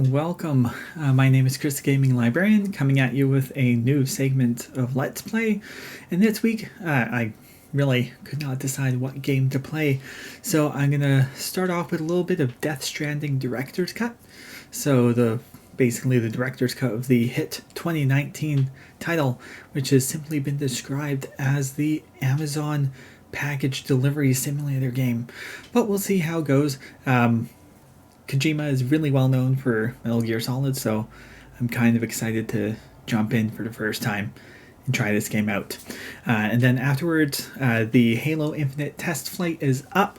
welcome. My name is Chris the Gaming Librarian, coming at you with a new segment of Let's Play. And this week, I really could not decide what game to play, so I'm going to start off with a little bit of Death Stranding Director's Cut. So basically the Director's Cut of the hit 2019 title, which has simply been described as the Amazon package delivery simulator game. But we'll see how it goes. Kojima is really well known for Metal Gear Solid, so I'm kind of excited to jump in for the first time and try this game out. And then afterwards, the Halo Infinite test flight is up,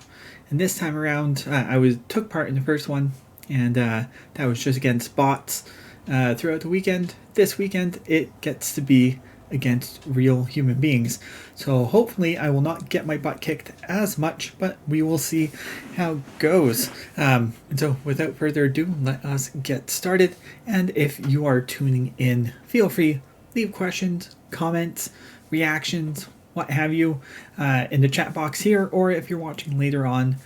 and this time around I took part in the first one, and that was just against bots throughout the weekend. This weekend it gets to be against real human beings, so hopefully I will not get my butt kicked as much, but we will see how it goes. And so without further ado, let us get started. And if you are tuning in, feel free, leave questions, comments, reactions, what have you, in the chat box here, or if you're watching later on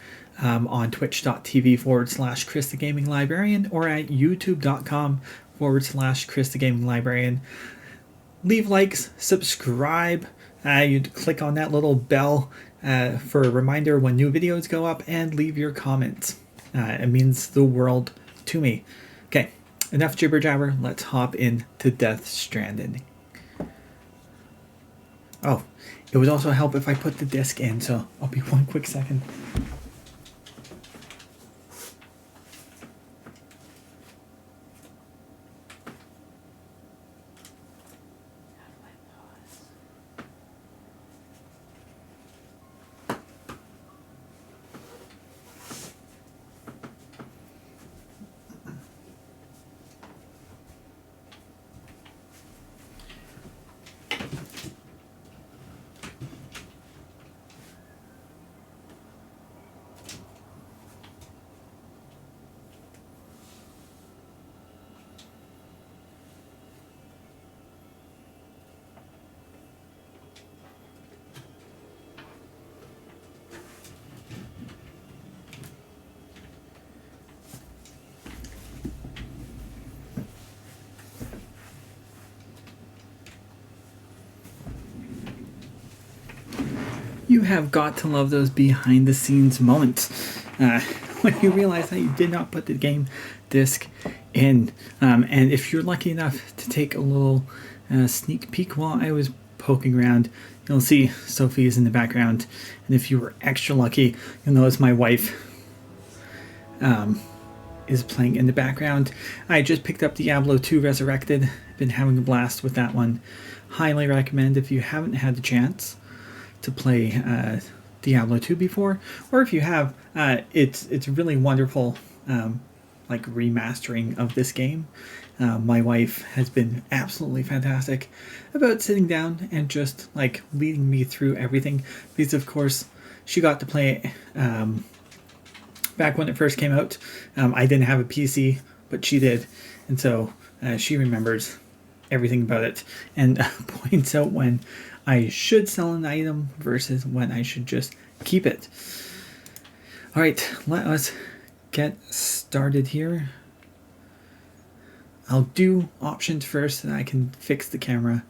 twitch.tv/Chris the Gaming Librarian, or at youtube.com/Chris the Gaming Librarian. Leave likes, subscribe, you click on that little bell for a reminder when new videos go up, and leave your comments. It means the world to me. Okay, enough jibber jabber, let's hop into Death Stranding. Oh, it would also help if I put the disc in, so I'll be one quick second. You have got to love those behind the scenes moments when you realize that you did not put the game disc in. And if you're lucky enough to take a little sneak peek while I was poking around, you'll see Sophie is in the background. And if you were extra lucky, you'll notice my wife is playing in the background. I just picked up Diablo 2 Resurrected. Been having a blast with that one. Highly recommend if you haven't had the chance to play Diablo 2 before, or if you have, it's really wonderful like remastering of this game. My wife has been absolutely fantastic about sitting down and just like leading me through everything, because of course she got to play it back when it first came out. I didn't have a PC, but she did, and so she remembers everything about it and points out when I should sell an item versus when I should just keep it. Alright, let us get started here. I'll do options first so that I can fix the camera.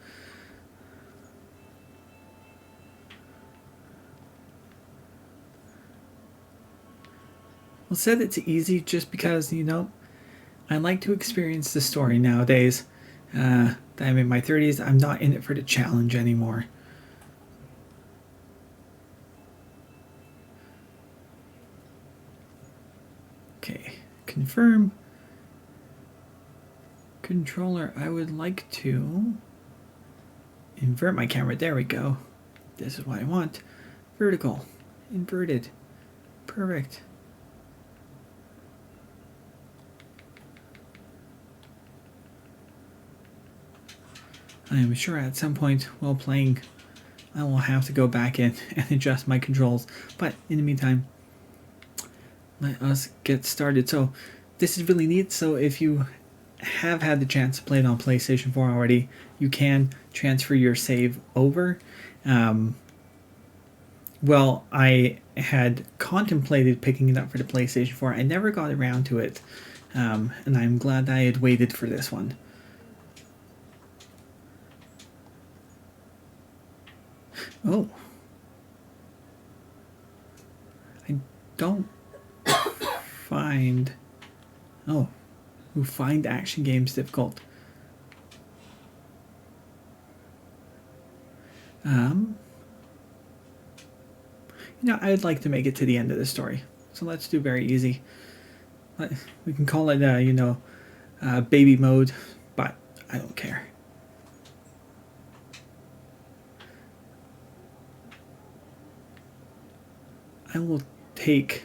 We'll set it to easy just because, you know, I like to experience the story nowadays. That I'm in my 30s, I'm not in it for the challenge anymore. Okay, confirm. Controller, I would like to invert my camera. There we go. This is what I want. Vertical, inverted, perfect. I am sure at some point while playing I will have to go back in and adjust my controls, but in the meantime, let us get started. So this is really neat. So if you have had the chance to play it on PlayStation 4 already, you can transfer your save over. Well, I had contemplated picking it up for the PlayStation 4. I never got around to it and I'm glad I had waited for this one. Oh. I don't find... Oh. Who find action games difficult. I'd like to make it to the end of the story. So let's do very easy. We can call it, baby mode, but I don't care. I will take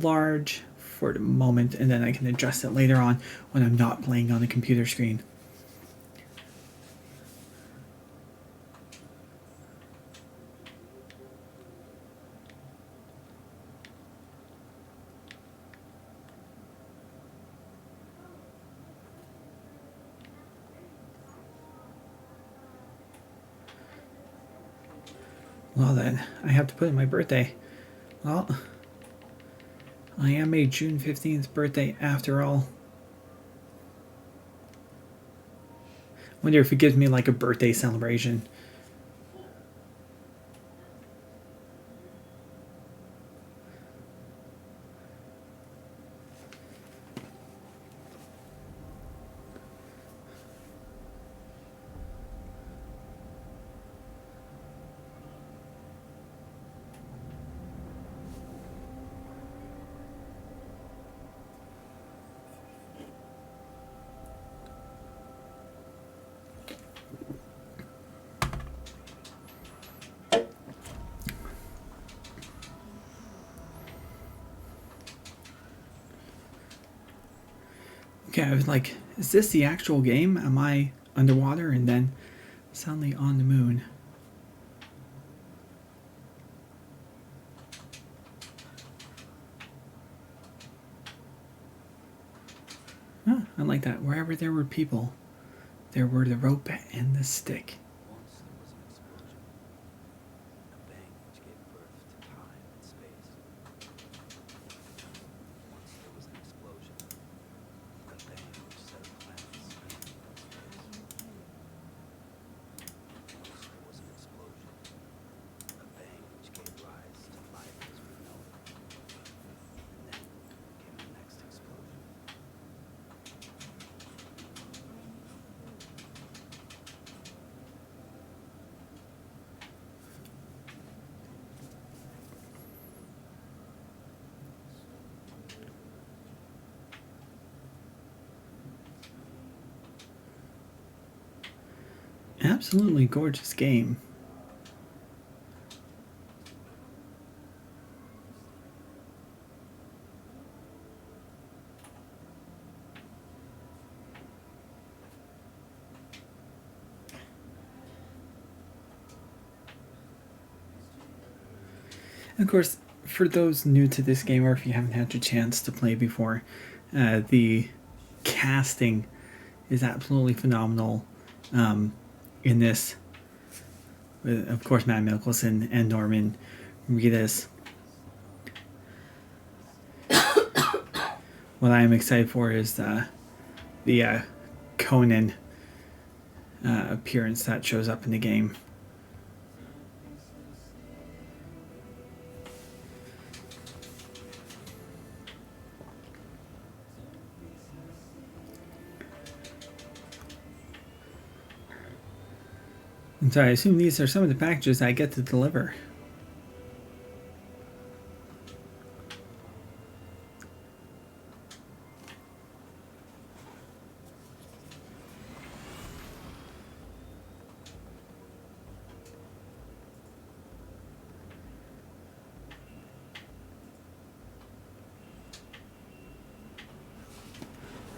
large for the moment, and then I can adjust it later on when I'm not playing on a computer screen. Well then, I have to put in my birthday. Well, I am a June 15th birthday after all. Wonder if it gives me like a birthday celebration. Okay, I was like, is this the actual game? Am I underwater and then suddenly on the moon? Huh, I like that. Wherever there were people, there were the rope and the stick. Once there was an explosion, a bang which gave birth to time and space. Once there was an explosion, a bang which set planets spinning in space. Once there was an explosion, a bang which gave rise to life as we know it. And then came the next explosion. Absolutely gorgeous game. Of course, for those new to this game, or if you haven't had a chance to play before, the casting is absolutely phenomenal in this. Of course, Matt Mikkelsen and Norman Reedus. What I am excited for is the Conan appearance that shows up in the game. And so I assume these are some of the packages I get to deliver.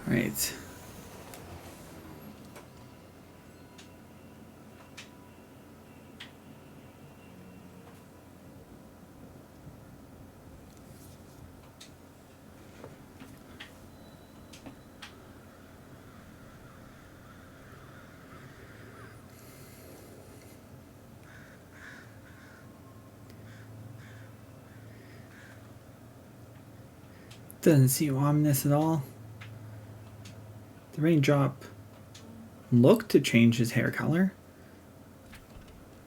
All right. Doesn't seem ominous at all. The raindrop looked to change his hair color.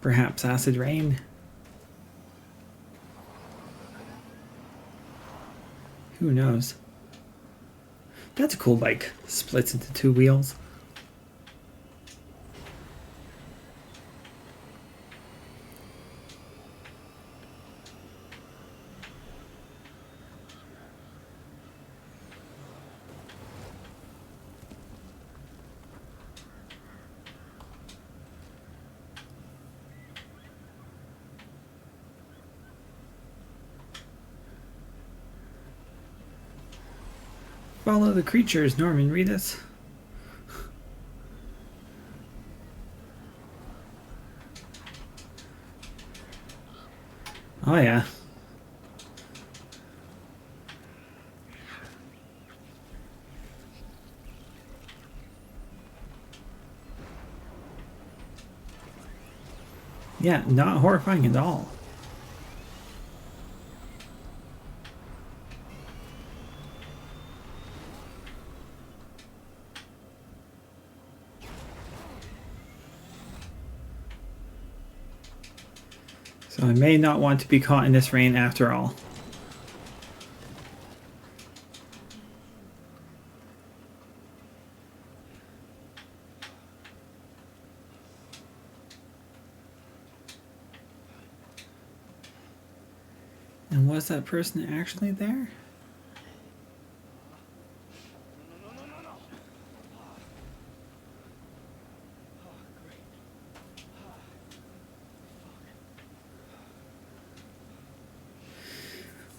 Perhaps acid rain. Who knows? That's a cool bike. Splits into 2 wheels. Follow the creatures, Norman Reedus. Oh yeah. Yeah, not horrifying at all. So I may not want to be caught in this rain after all. And was that person actually there?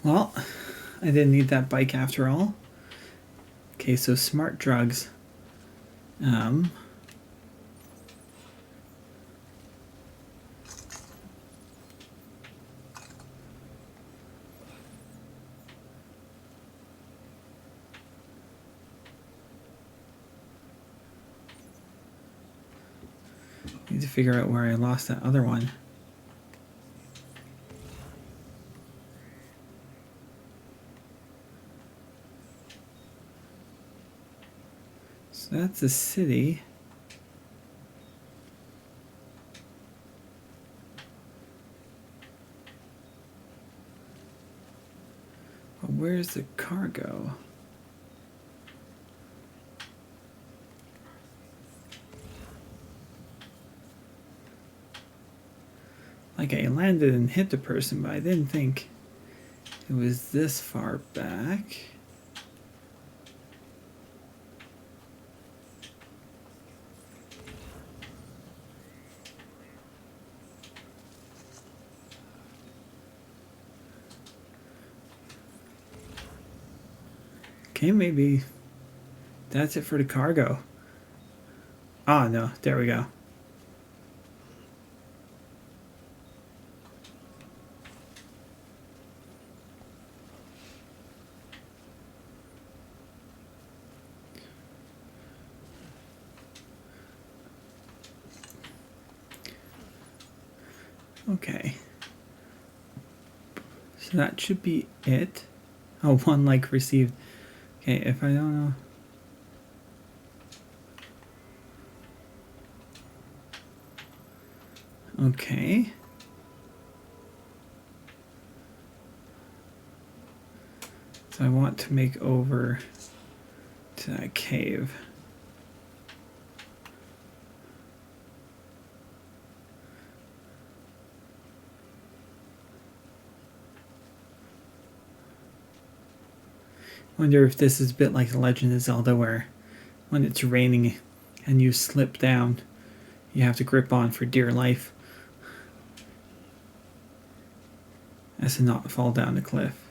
Well, I didn't need that bike after all. Okay, so smart drugs. Need to figure out where I lost that other one. So that's a city. But where's the cargo? Like I landed and hit the person, but I didn't think it was this far back. Okay, maybe that's it for the cargo. Ah, no, there we go. Okay. So that should be it. Oh, one like received. Okay, if I don't know. Okay. So I want to make over to that cave. Wonder if this is a bit like The Legend of Zelda, where when it's raining and you slip down, you have to grip on for dear life as to not fall down the cliff.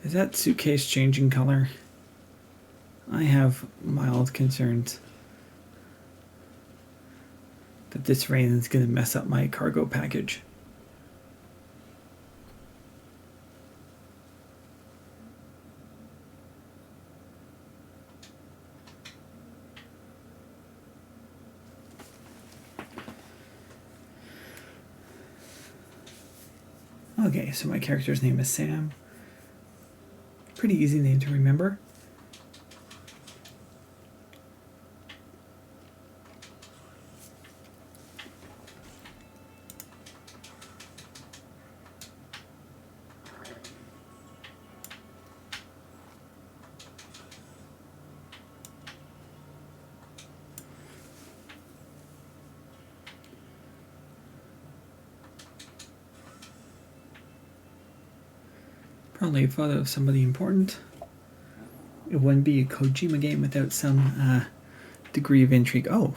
Is that suitcase changing color? I have mild concerns that this rain is going to mess up my cargo package. Okay, so my character's name is Sam. Pretty easy name to remember. Probably a photo of somebody important. It wouldn't be a Kojima game without some degree of intrigue. Oh.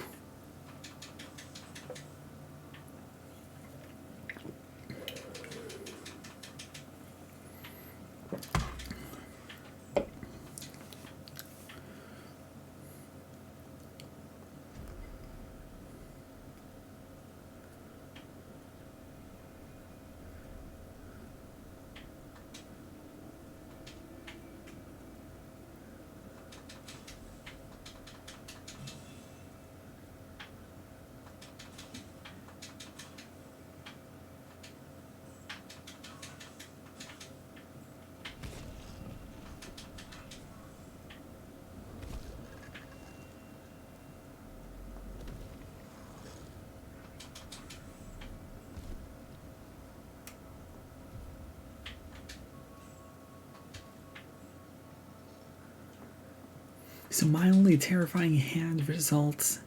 So mildly terrifying hand results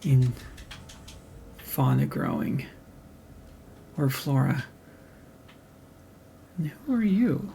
in fauna growing. Or flora. And who are you?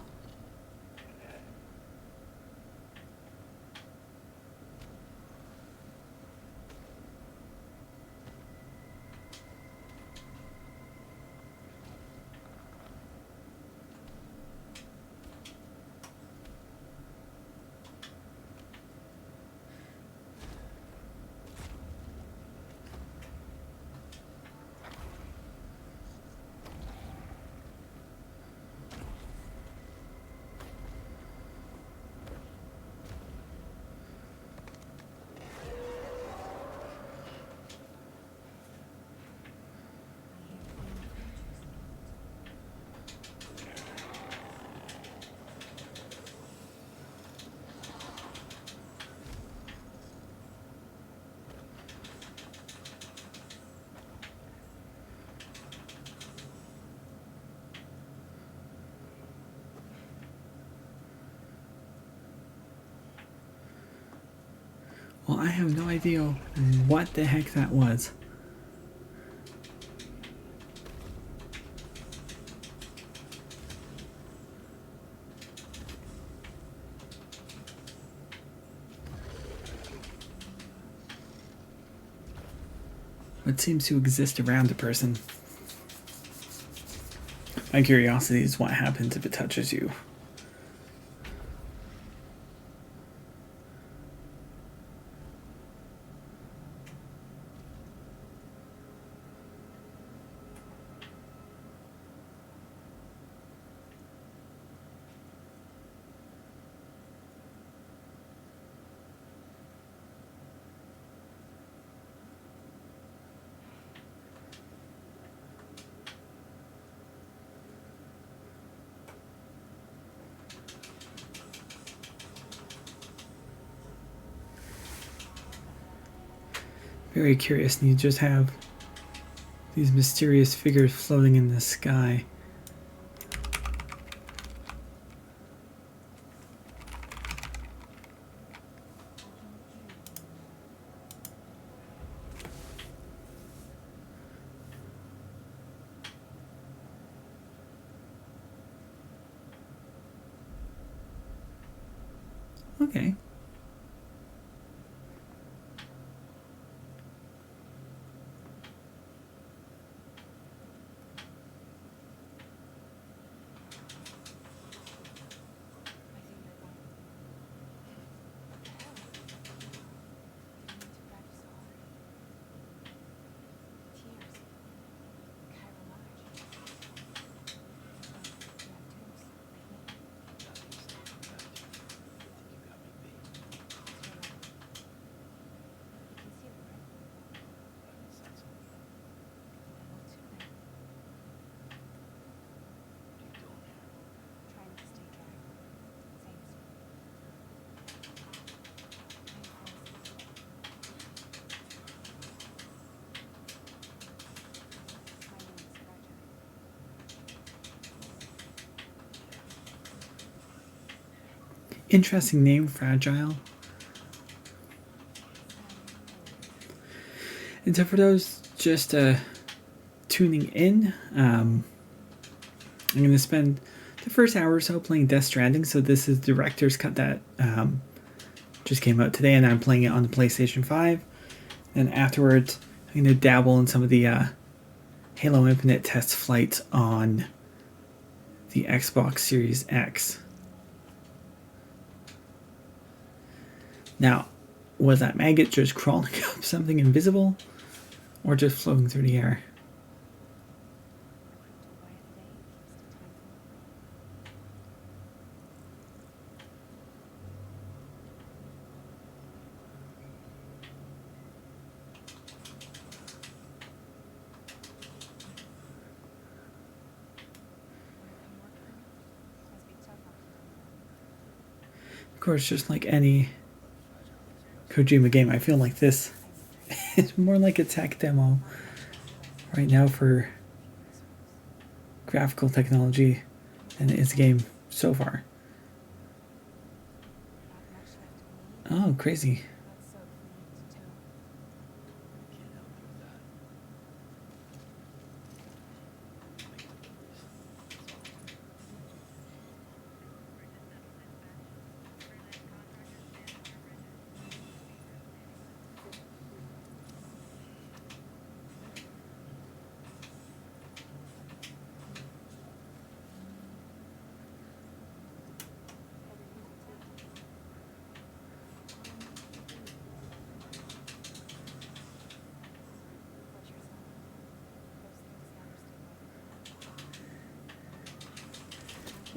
Well, I have no idea what the heck that was. What seems to exist around a person? My curiosity is what happens if it touches you. Very curious, and you just have these mysterious figures floating in the sky. Okay. Interesting name, Fragile. And so for those just tuning in, I'm going to spend the first hour or so playing Death Stranding. So this is the director's cut that just came out today, and I'm playing it on the PlayStation 5. And afterwards, I'm going to dabble in some of the Halo Infinite test flights on the Xbox Series X. Now, was that maggot just crawling up something invisible, or just floating through the air? Of course, just like any Kojima game, I feel like this is more like a tech demo right now for graphical technology than it is a game so far. Oh, crazy.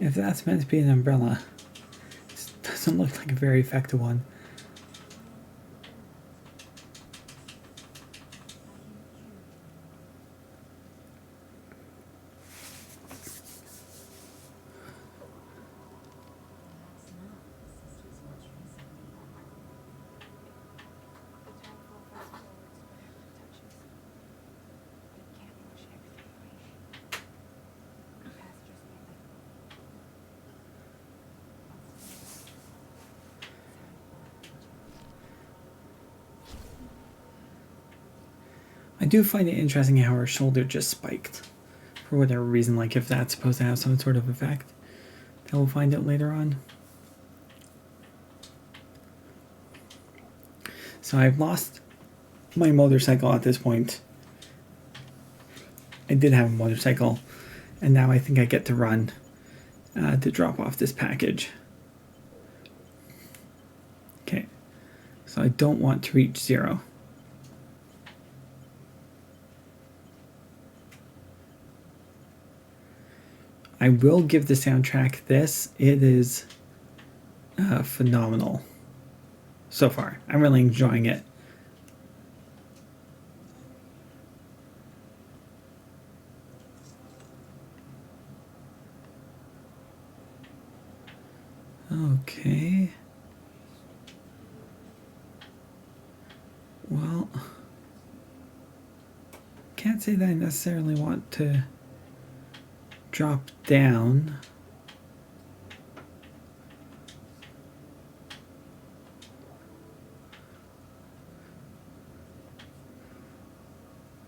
If that's meant to be an umbrella, it doesn't look like a very effective one. I do find it interesting how her shoulder just spiked for whatever reason, like if that's supposed to have some sort of effect. That we'll find out later on. So I've lost my motorcycle at this point. I did have a motorcycle, and now I think I get to run to drop off this package. Okay, so I don't want to reach 0. I will give the soundtrack this. It is phenomenal so far. I'm really enjoying it. Okay. Well, can't say that I necessarily want to drop down.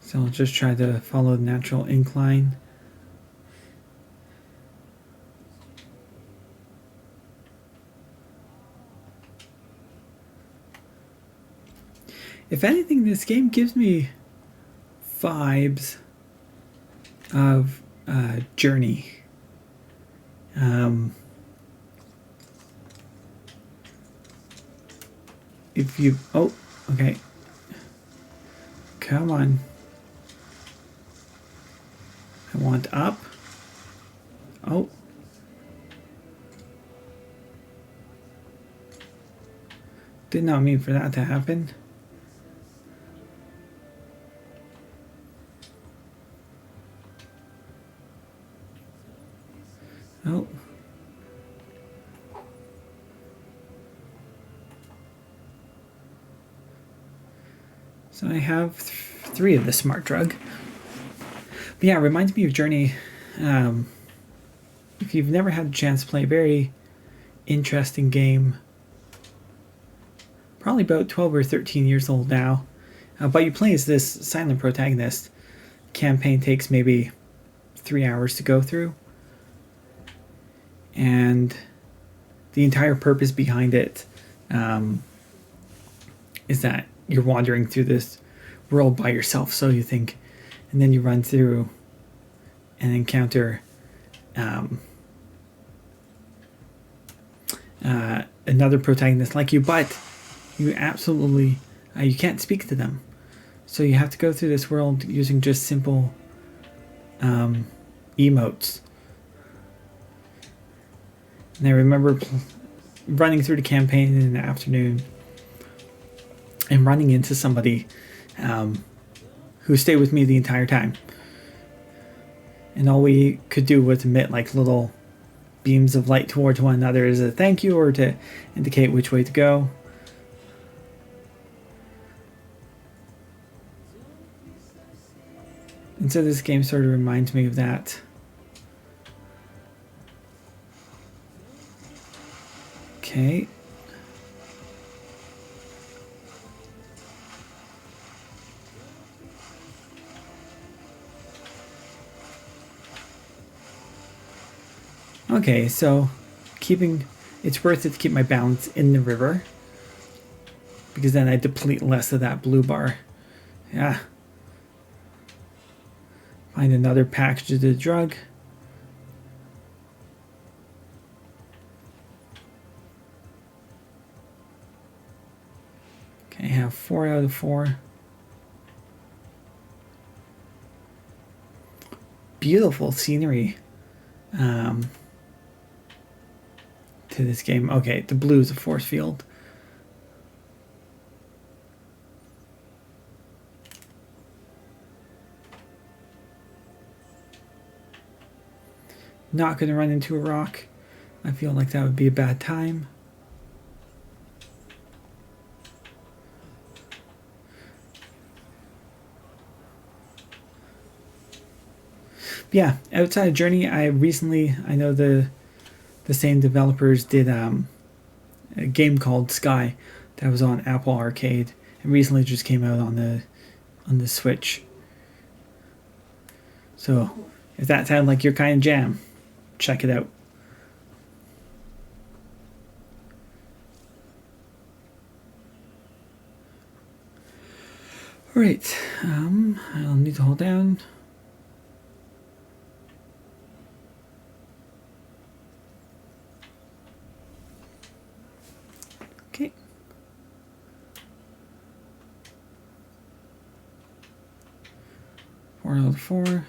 So I'll just try to follow the natural incline. If anything, this game gives me vibes of Journey. If you... Oh, okay. Come on. I want up. Oh. Did not mean for that to happen. Oh. So I have 3 of the smart drug. But yeah, it reminds me of Journey. If you've never had a chance to play, very interesting game. Probably about 12 or 13 years old now. But you play as this silent protagonist. Campaign takes maybe 3 hours to go through. And the entire purpose behind it is that you're wandering through this world by yourself, so you think. And then you run through and encounter another protagonist like you, but you absolutely you can't speak to them. So you have to go through this world using just simple emotes. And I remember running through the campaign in the afternoon and running into somebody who stayed with me the entire time. And all we could do was emit like little beams of light towards one another as a thank you or to indicate which way to go. And so this game sort of reminds me of that. Okay. Okay, so it's worth it to keep my balance in the river, because then I deplete less of that blue bar. Yeah. Find another package of the drug. Okay, I have 4 out of 4. Beautiful scenery to this game. Okay, the blue is a force field. Not going to run into a rock. I feel like that would be a bad time. Yeah, outside of Journey, I know the same developers did a game called Sky that was on Apple Arcade and recently just came out on the Switch. So if that sounds like your kind of jam, check it out. Alright, I'll need to hold down. Okay. Four out of 4.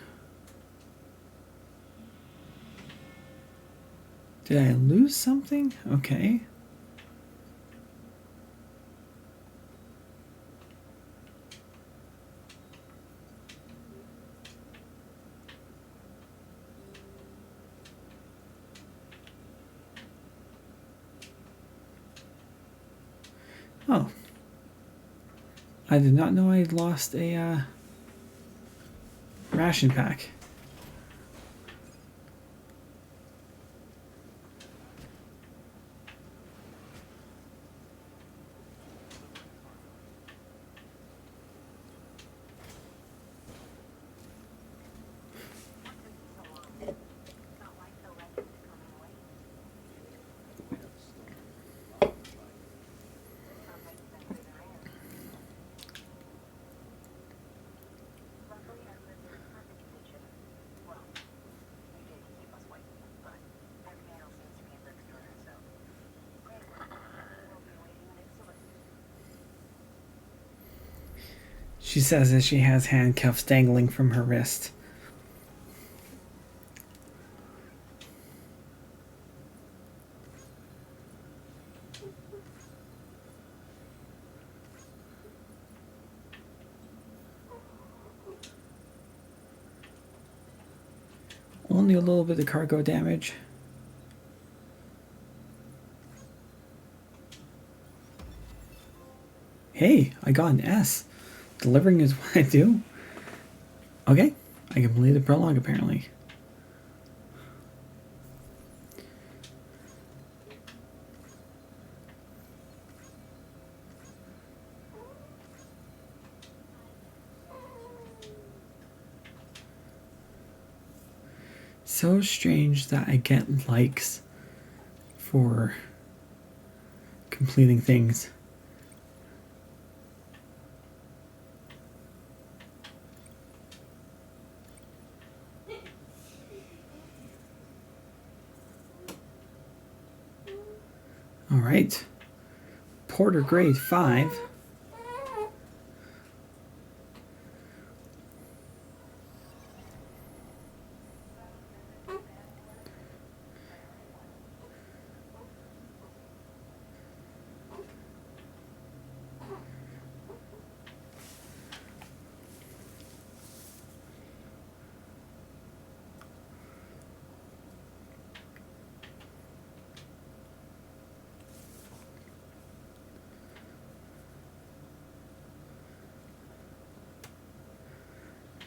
Did I lose something? Okay. Oh. I did not know I had lost a ration pack. She says that she has handcuffs dangling from her wrist. Only a little bit of cargo damage. Hey, I got an S. Delivering is what I do. Okay, I can believe the prologue apparently. so strange that I get likes for completing things. All right. Porter grade 5.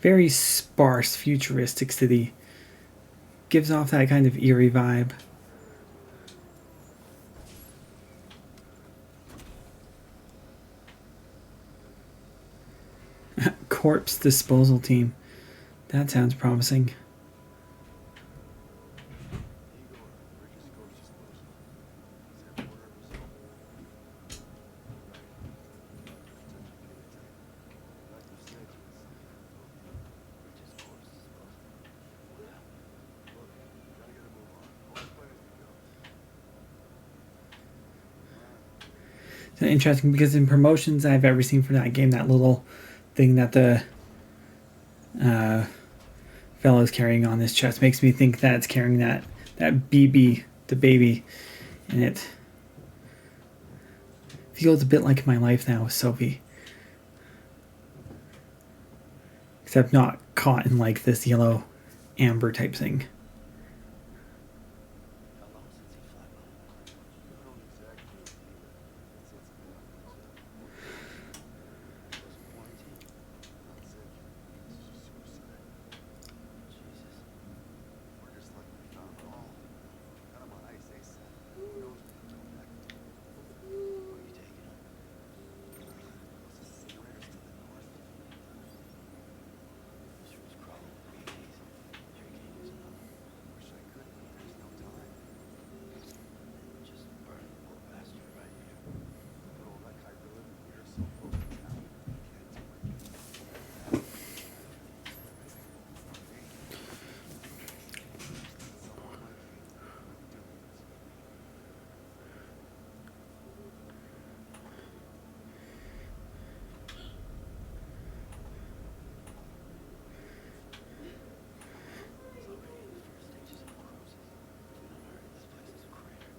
Very sparse, futuristic city. Gives off that kind of eerie vibe. Corpse disposal team. That sounds promising. So interesting because in promotions I've ever seen for that game, that little thing that the fellow's carrying on his chest makes me think that it's carrying that BB, the baby, and it feels a bit like my life now with Sophie. Except not caught in like this yellow amber type thing. How long since he flat by? I don't exactly either. Since was quarantine? Not sick. It's just suicide. Jesus. We're just like we found it all. Got him on ice ASAP. Who knows when he'll come back? What are you taking him? Those incinerators to the north. This root's crawling with BAs. Sure you can't use another. Wish I could, but there's no time. Just burn the poor bastard right here. Oh, that guy delivered. We are so close to town. Can't do it. Someone like you doing this. It's already in the first stages of necrosis. If we don't hurry, this place is a crater.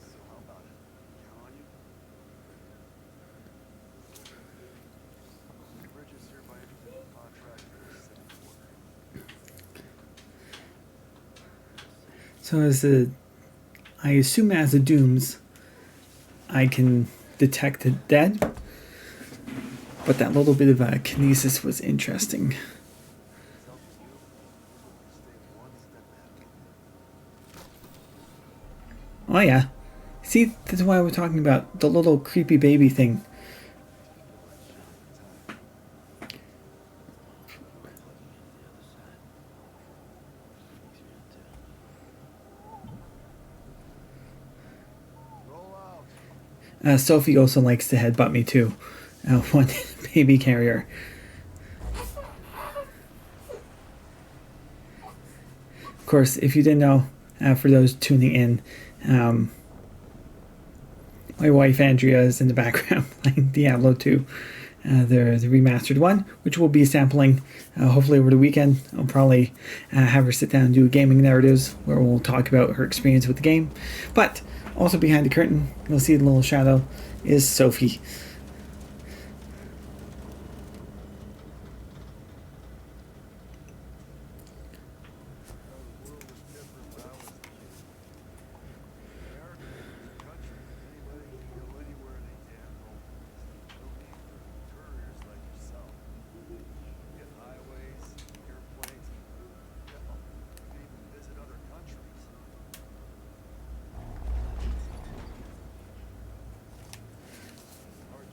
So how about it? Count on you? Bridges hereby entered into contract for the city quarter. So I assume as the Dooms, I can detect the dead, but that little bit of kinesis was interesting. It's up to you. Stay one step ahead. Oh yeah. See, that's why we're talking about the little creepy baby thing. Roll out. Sophie also likes to headbutt me too. One baby carrier. Of course, if you didn't know, for those tuning in, my wife Andrea is in the background playing Diablo 2, the remastered one, which we'll be sampling hopefully over the weekend. I'll probably have her sit down and do gaming narratives where we'll talk about her experience with the game. But also behind the curtain, you'll see the little shadow is Sophie. The world was different when I was a kid. America was a country. Anybody can go anywhere they damn want. No need for couriers like yourself. Get highways, airplanes. Hell, you can even visit other countries. Hard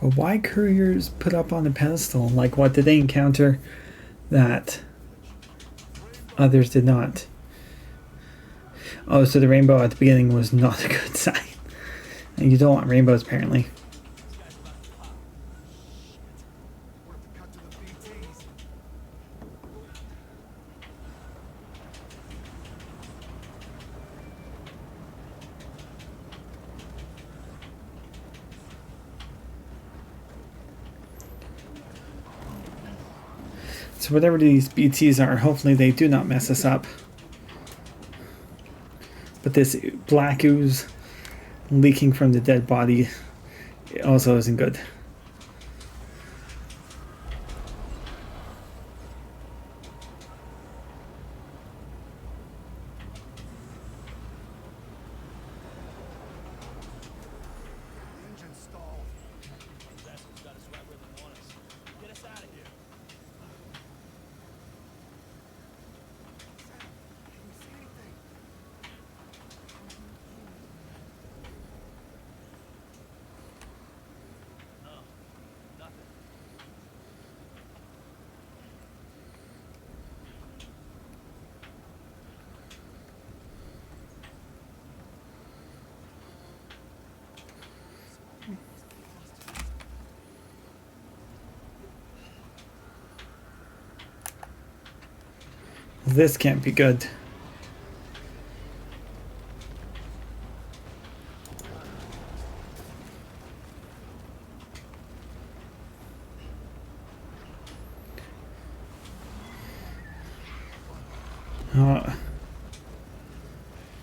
But why couriers put up on a pedestal? Like, what did they encounter that others did not? Oh, so the rainbow at the beginning was not a good sign. And you don't want rainbows, apparently. We're at the cut to the BTs. So whatever these BTs are, hopefully they do not mess us up. But this black ooze leaking from the dead body also isn't good. The engine stalled. Those assholes got us right where they want us. Get us out of here. Sam, can you see anything? No, nothing. This can't be good.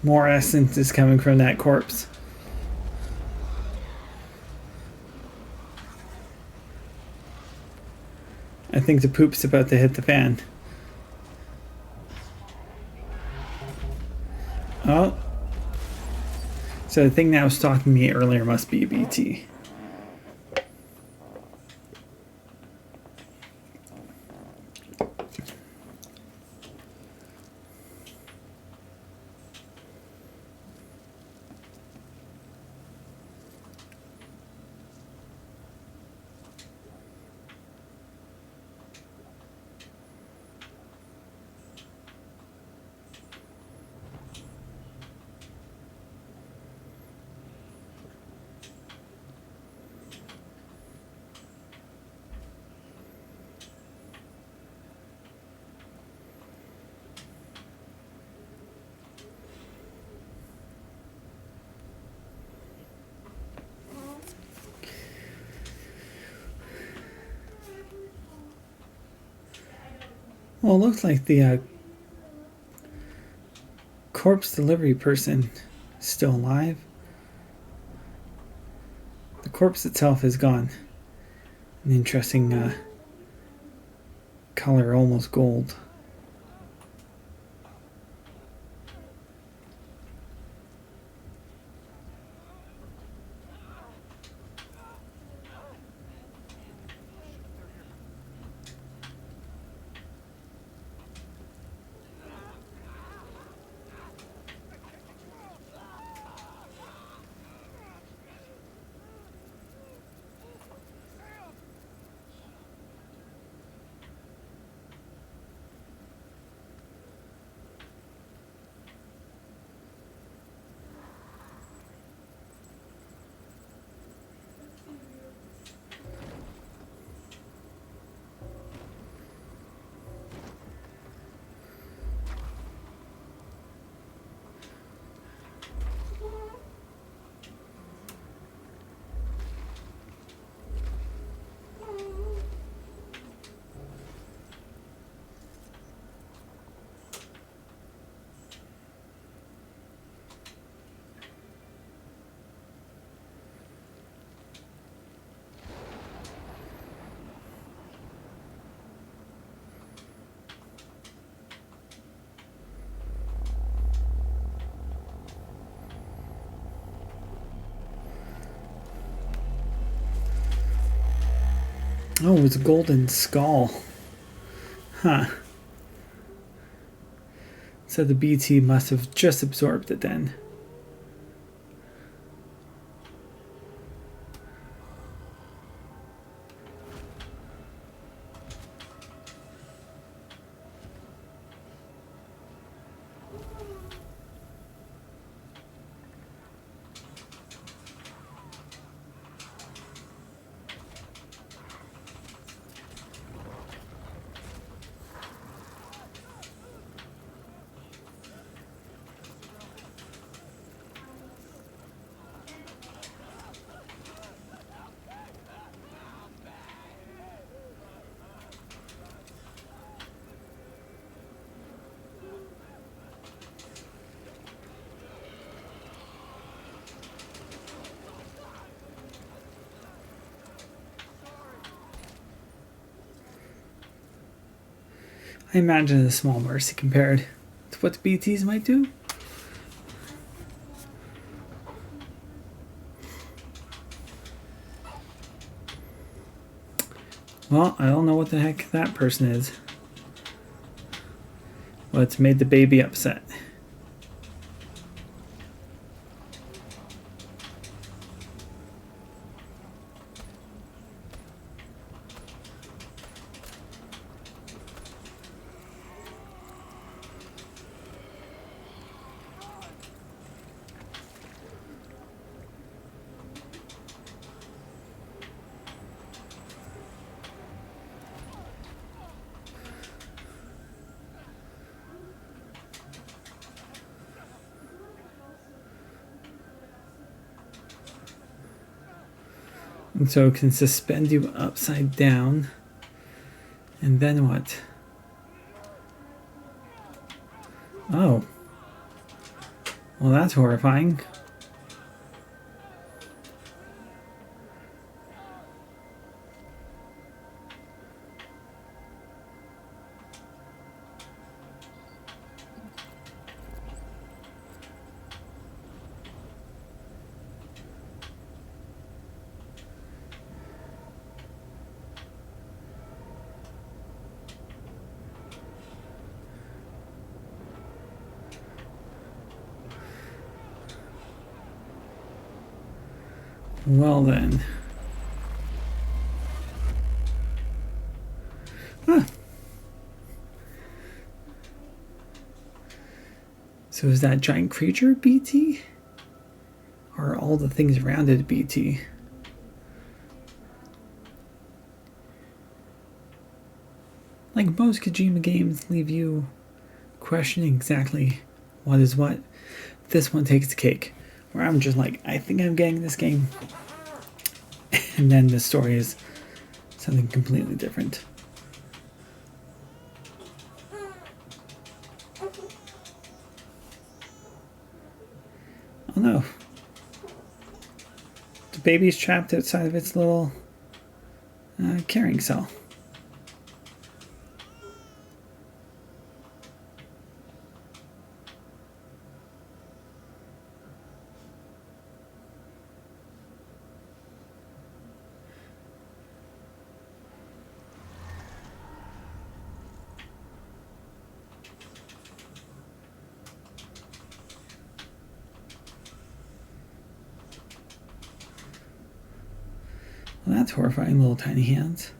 More essence is coming from that corpse. I think the poop's about to hit the fan. Oh. So the thing that was stalking me earlier must be a BT. Well, it looks like the corpse delivery person is still alive. The corpse itself is gone. An interesting color, almost gold. Oh, it's a golden skull. Huh. So the BT must have just absorbed it then. I imagine a small mercy compared to what the BTs might do. Well, I don't know what the heck that person is. Well, it's made the baby upset. And so it can suspend you upside down. And then what? Oh. Well, that's horrifying. Well then. Huh. So is that giant creature BT? Or are all the things around it BT? Like most Kojima games leave you questioning exactly what is what. This one takes the cake. Where I'm just like, I think I'm getting this game. And then the story is something completely different. Oh no. The baby's trapped outside of its little carrying cell. Well, that's horrifying, little tiny hands.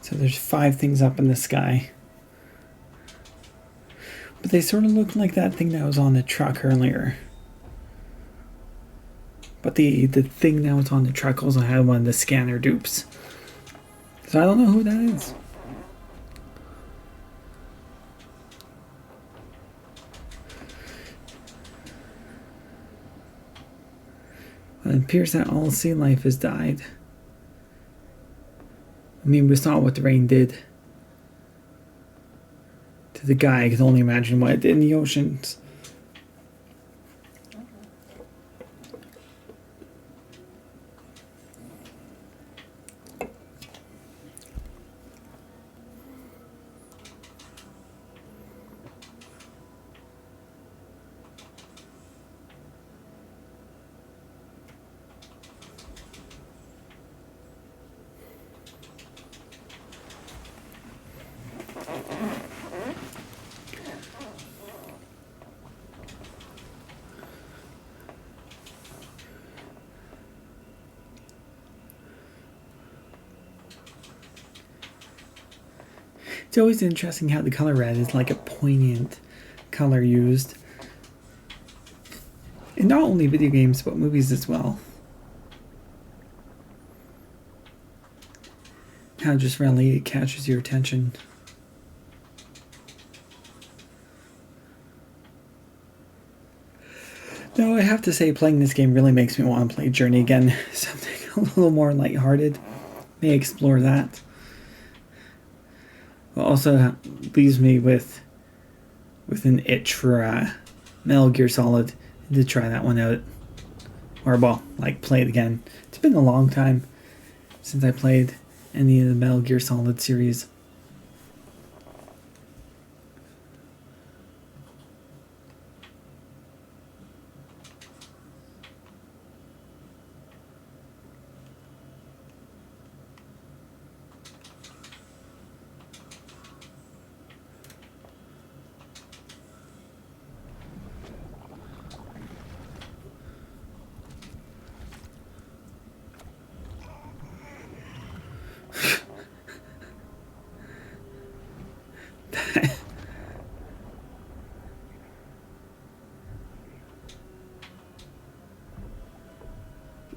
So there's 5 things up in the sky. But they sort of look like that thing that was on the truck earlier. But the thing that was on the truck also had one of the scanner dupes. So I don't know who that is. Well, it appears that all sea life has died. I mean, we saw what the rain did to the guy. I can only imagine what it did in the oceans. It's always interesting how the color red is like a poignant color used in not only video games but movies as well. How just really it catches your attention. Though I have to say, playing this game really makes me want to play Journey again. Something a little more lighthearted. May explore that. But also leaves me with an itch for Metal Gear Solid to try that one out. Or, well, like, play it again. It's been a long time since I played any of the Metal Gear Solid series.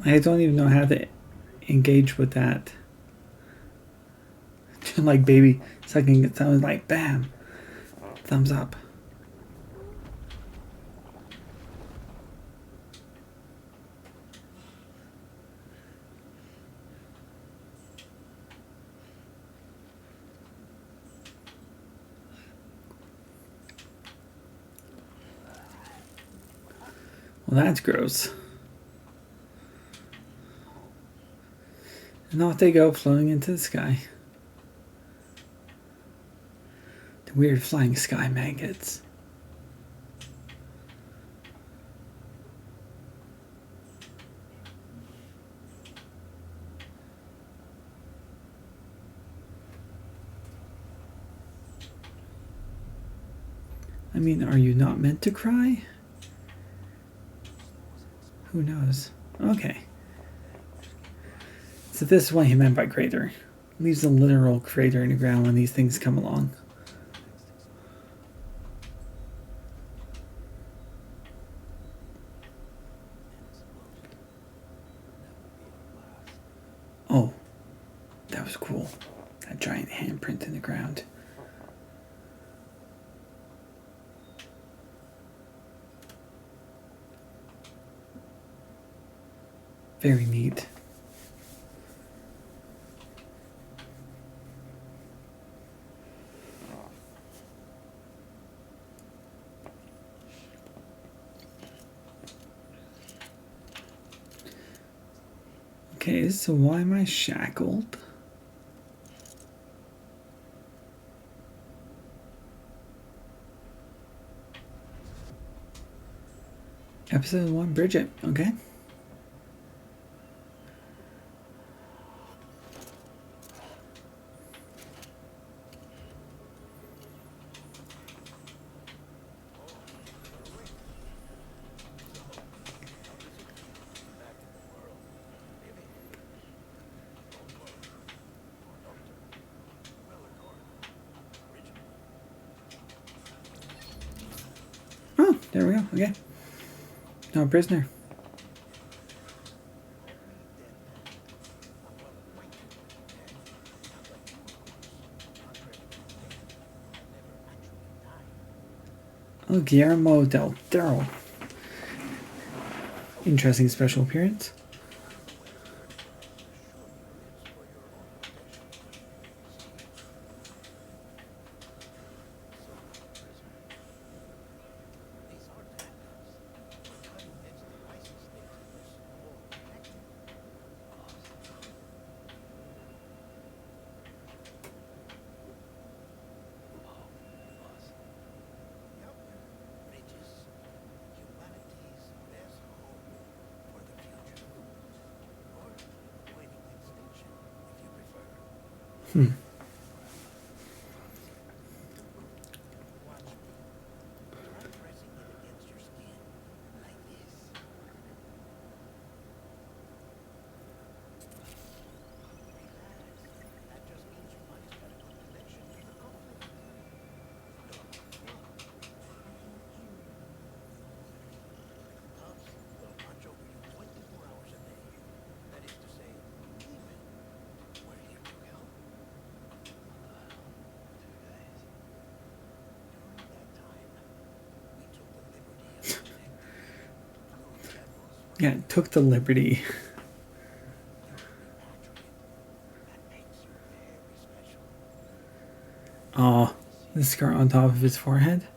I don't even know how to engage with that. Like baby sucking it sounds like bam. Thumbs up. Well, that's gross. And off they go, floating into the sky. The weird flying sky maggots. I mean, are you not meant to cry? Who knows? Okay. So this is what he meant by crater. Leaves a literal crater in the ground when these things come along. Oh, that was cool. That giant handprint in the ground. Very neat. Okay, so why am I shackled? Episode 1, Bridget. Okay. Oh, there we go. Okay. No prisoner. Oh, Guillermo del Toro. Interesting special appearance. Yeah, took the liberty. Oh, the scar on top of his forehead.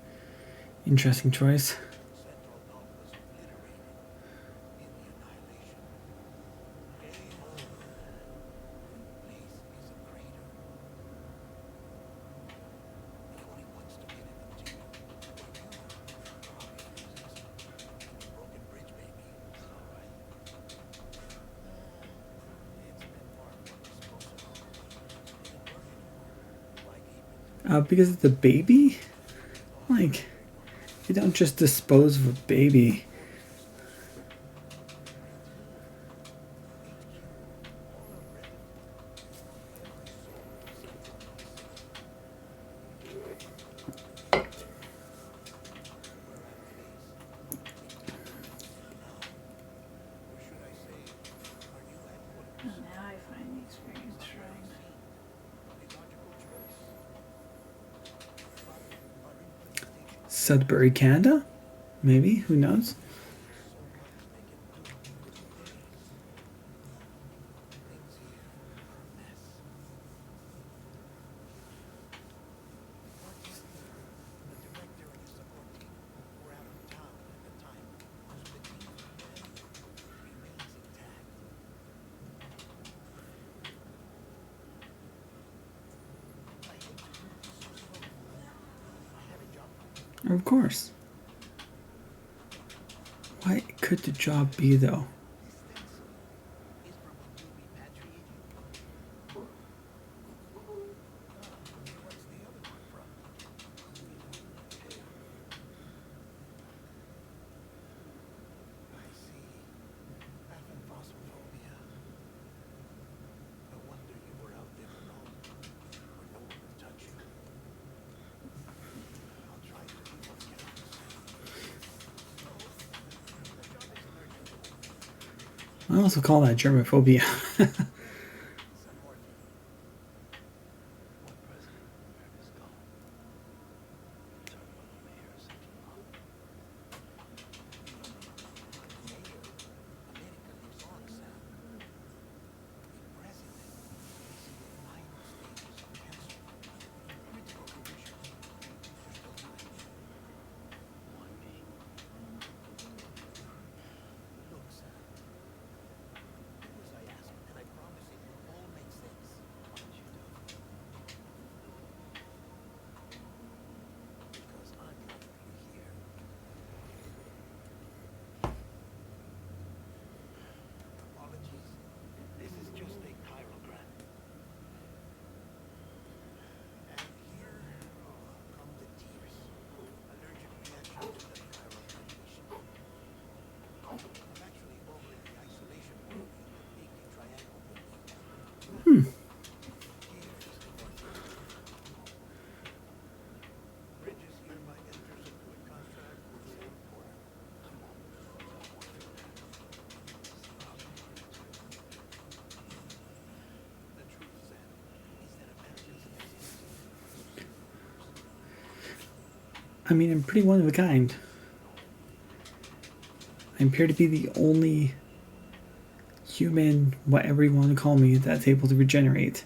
Interesting choice. Central Gulf was obliterated in the annihilation. Game over. Place is a crater. The only ones to get it into were you. Broken bridge, baby. It's all right. It's been far from disposable. Didn't work anymore. Why keep it? Because it's a baby? Like, you don't just dispose of a baby. And now I find the experience trying. Sudbury, Canada? Maybe, who knows? Of course. What could the job be, though? I also call that germophobia. I mean, I'm pretty one of a kind. I appear to be the only human, whatever you want to call me, that's able to regenerate.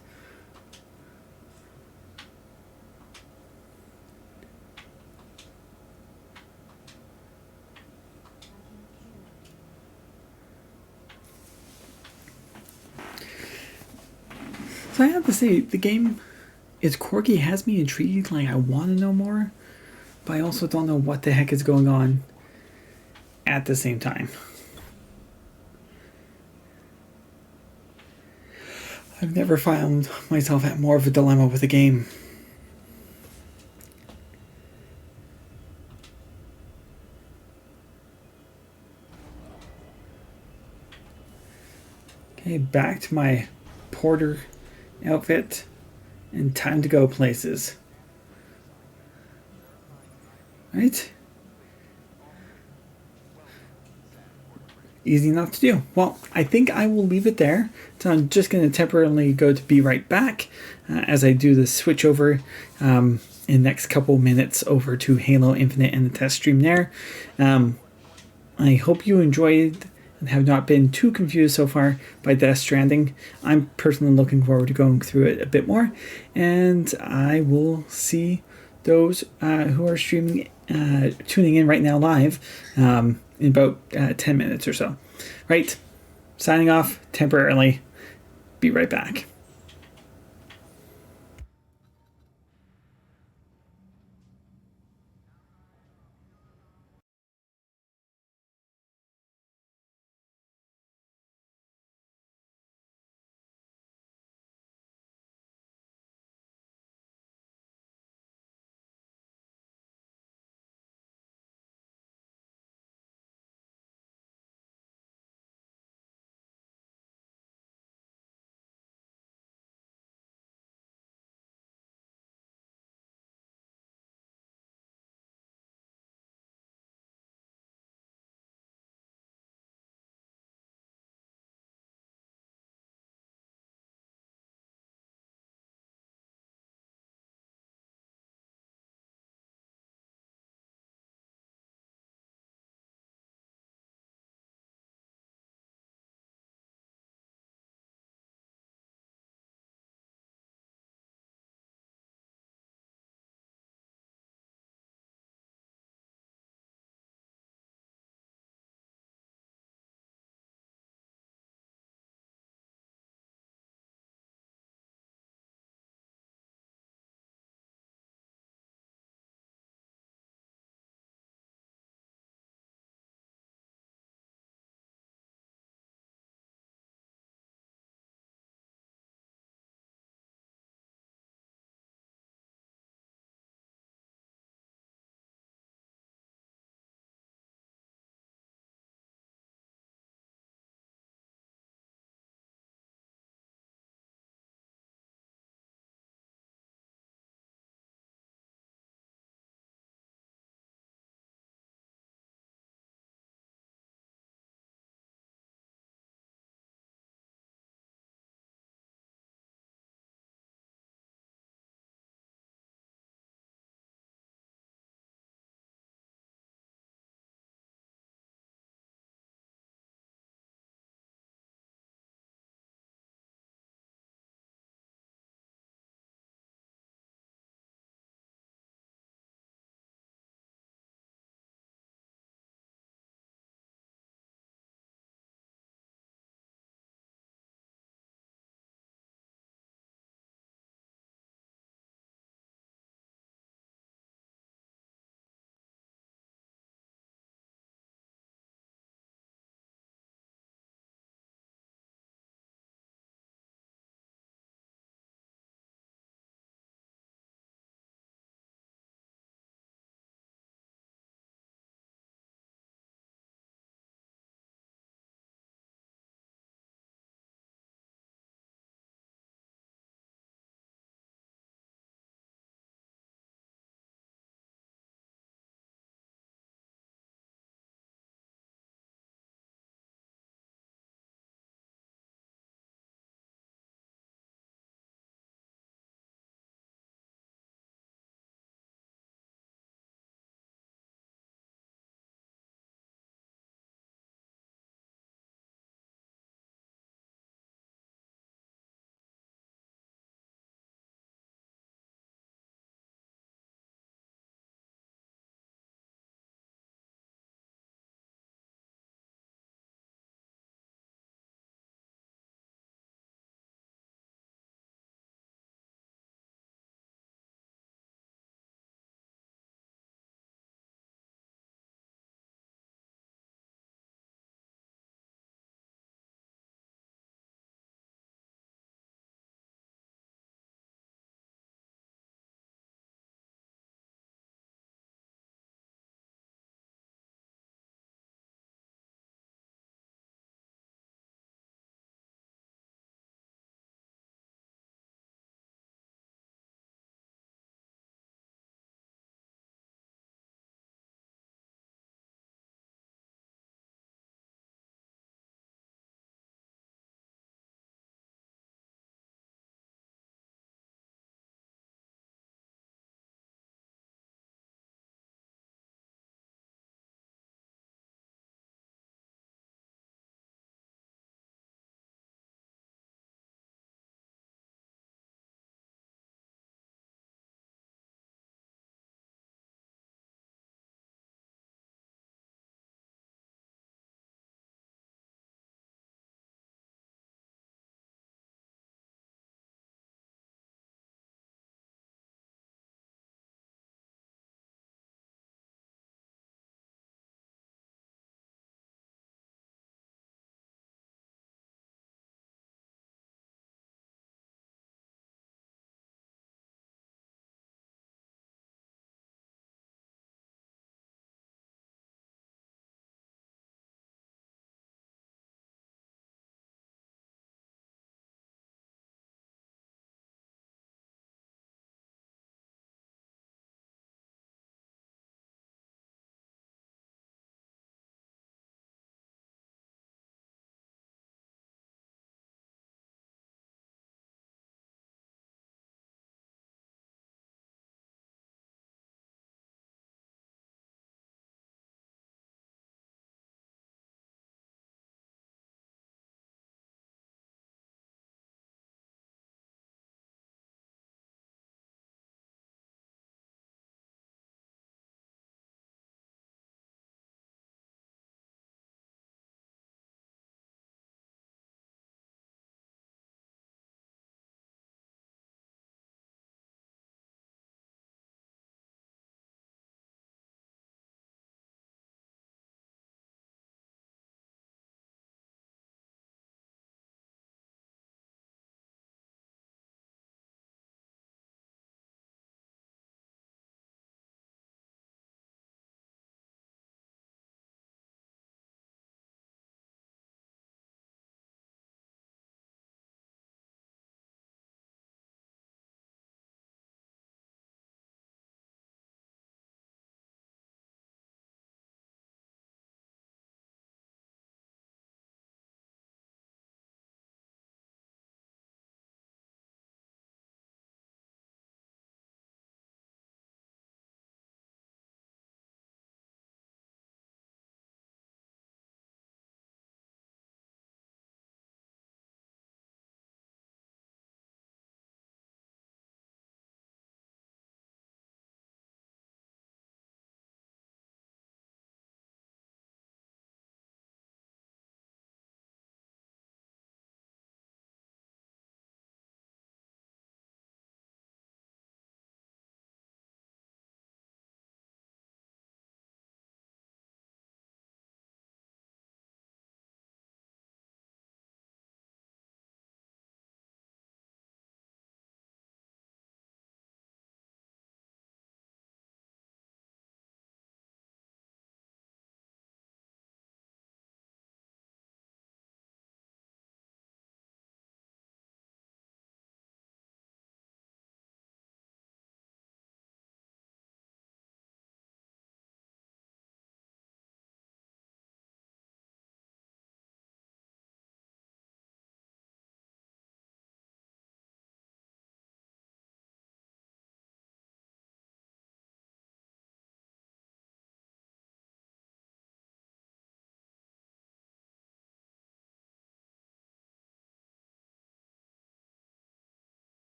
So I have to say, the game is quirky, has me intrigued, like I want to know more, but I also don't know what the heck is going on at the same time. I've never found myself at more of a dilemma with a game. Okay, back to my porter outfit and time to go places. Right? Easy enough to do. Well, I think I will leave it there. So I'm just going to temporarily go to be right back as I do the switch over in the next couple minutes over to Halo Infinite and the test stream there. I hope you enjoyed and have not been too confused so far by Death Stranding. I'm personally looking forward to going through it a bit more, and I will see those who are streaming, tuning in right now live in about 10 minutes or so. Right, signing off temporarily. Be right back.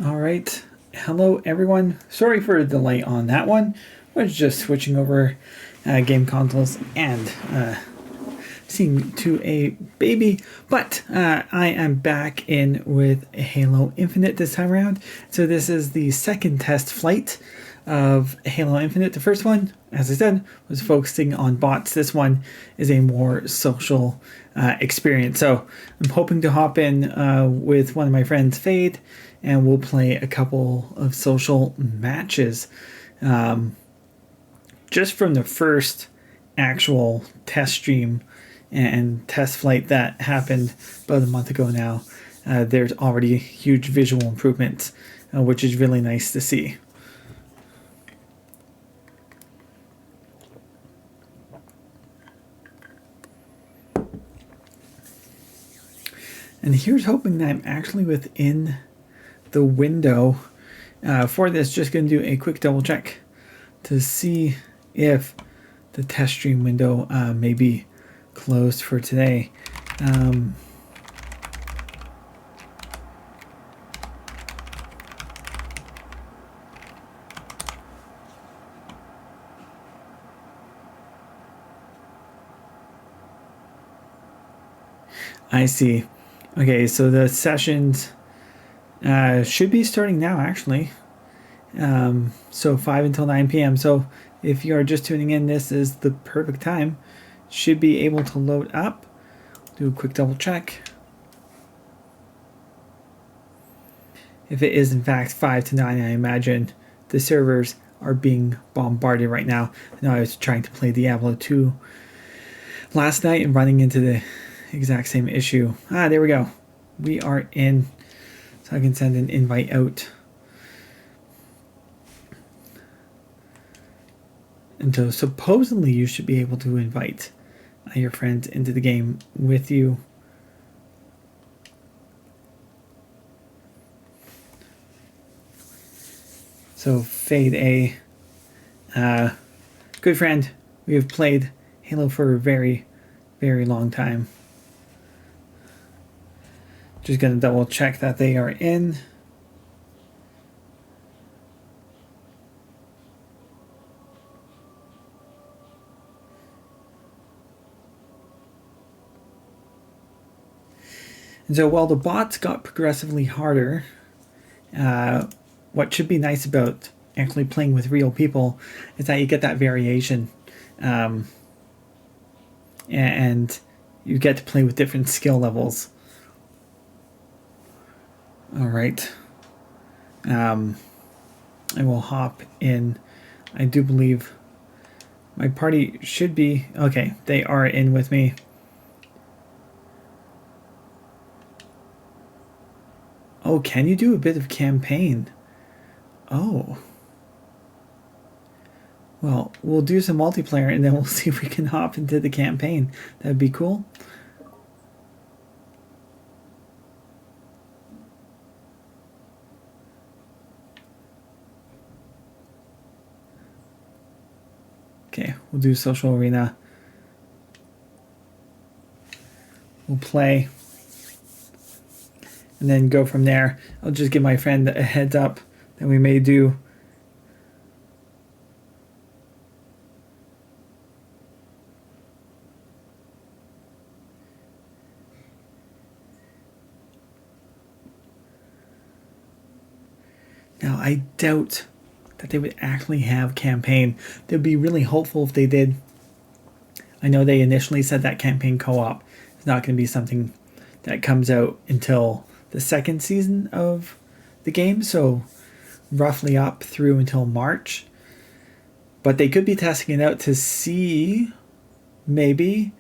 All right. Hello, everyone. Sorry for the delay on that one. Was just switching over game consoles and seeing to a baby. But I am back in with Halo Infinite this time around. So this is the second test flight of Halo Infinite. The first one, as I said, was focusing on bots. This one is a more social experience. So I'm hoping to hop in with one of my friends, Fade, and we'll play a couple of social matches. Just from the first actual test stream and test flight that happened about a month ago now, there's already huge visual improvements, which is really nice to see. And here's hoping that I'm actually within the window for this. Just going to do a quick double check to see if the test stream window may be closed for today. I see. Okay, so the sessions should be starting now, actually. So 5 until 9 p.m. So if you are just tuning in, this is the perfect time. Should be able to load up. Do a quick double check. If it is in fact 5 to 9, I imagine the servers are being bombarded right now. I know I was trying to play Diablo 2 last night and running into the exact same issue. There we go. We are in. So I can send an invite out. And so supposedly you should be able to invite your friends into the game with you. So Fade A, good friend. We have played Halo for a very, very long time. Just gonna double check that they are in. And so while the bots got progressively harder, what should be nice about actually playing with real people is that you get that variation. And you get to play with different skill levels. All right. I will hop in. I do believe my party should be... Okay, they are in with me. Oh, can you do a bit of campaign? Oh. Well, we'll do some multiplayer and then we'll see if we can hop into the campaign. That'd be cool. Okay, we'll do social arena. We'll play. And then go from there. I'll just give my friend a heads up that we may do. Now, I doubt that they would actually have campaign. It would be really hopeful if they did. I know they initially said that campaign co-op is not going to be something that comes out until the second season of the game, so roughly up through until March. But they could be testing it out to see maybe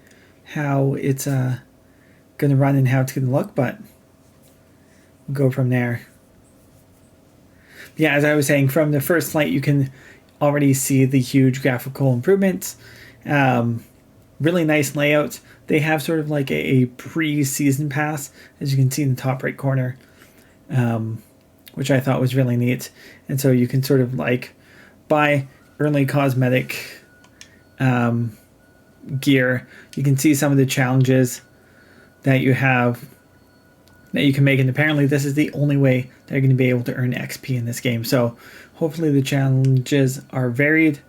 how it's going to run and how it's going to look, but we'll go from there. Yeah, as I was saying, from the first flight, you can already see the huge graphical improvements. Really nice layouts. They have sort of like a pre-season pass, as you can see in the top right corner, which I thought was really neat. And so you can sort of like buy early cosmetic gear. You can see some of the challenges that you have that you can make, and apparently this is the only way they're going to be able to earn XP in this game. So hopefully the challenges are varied.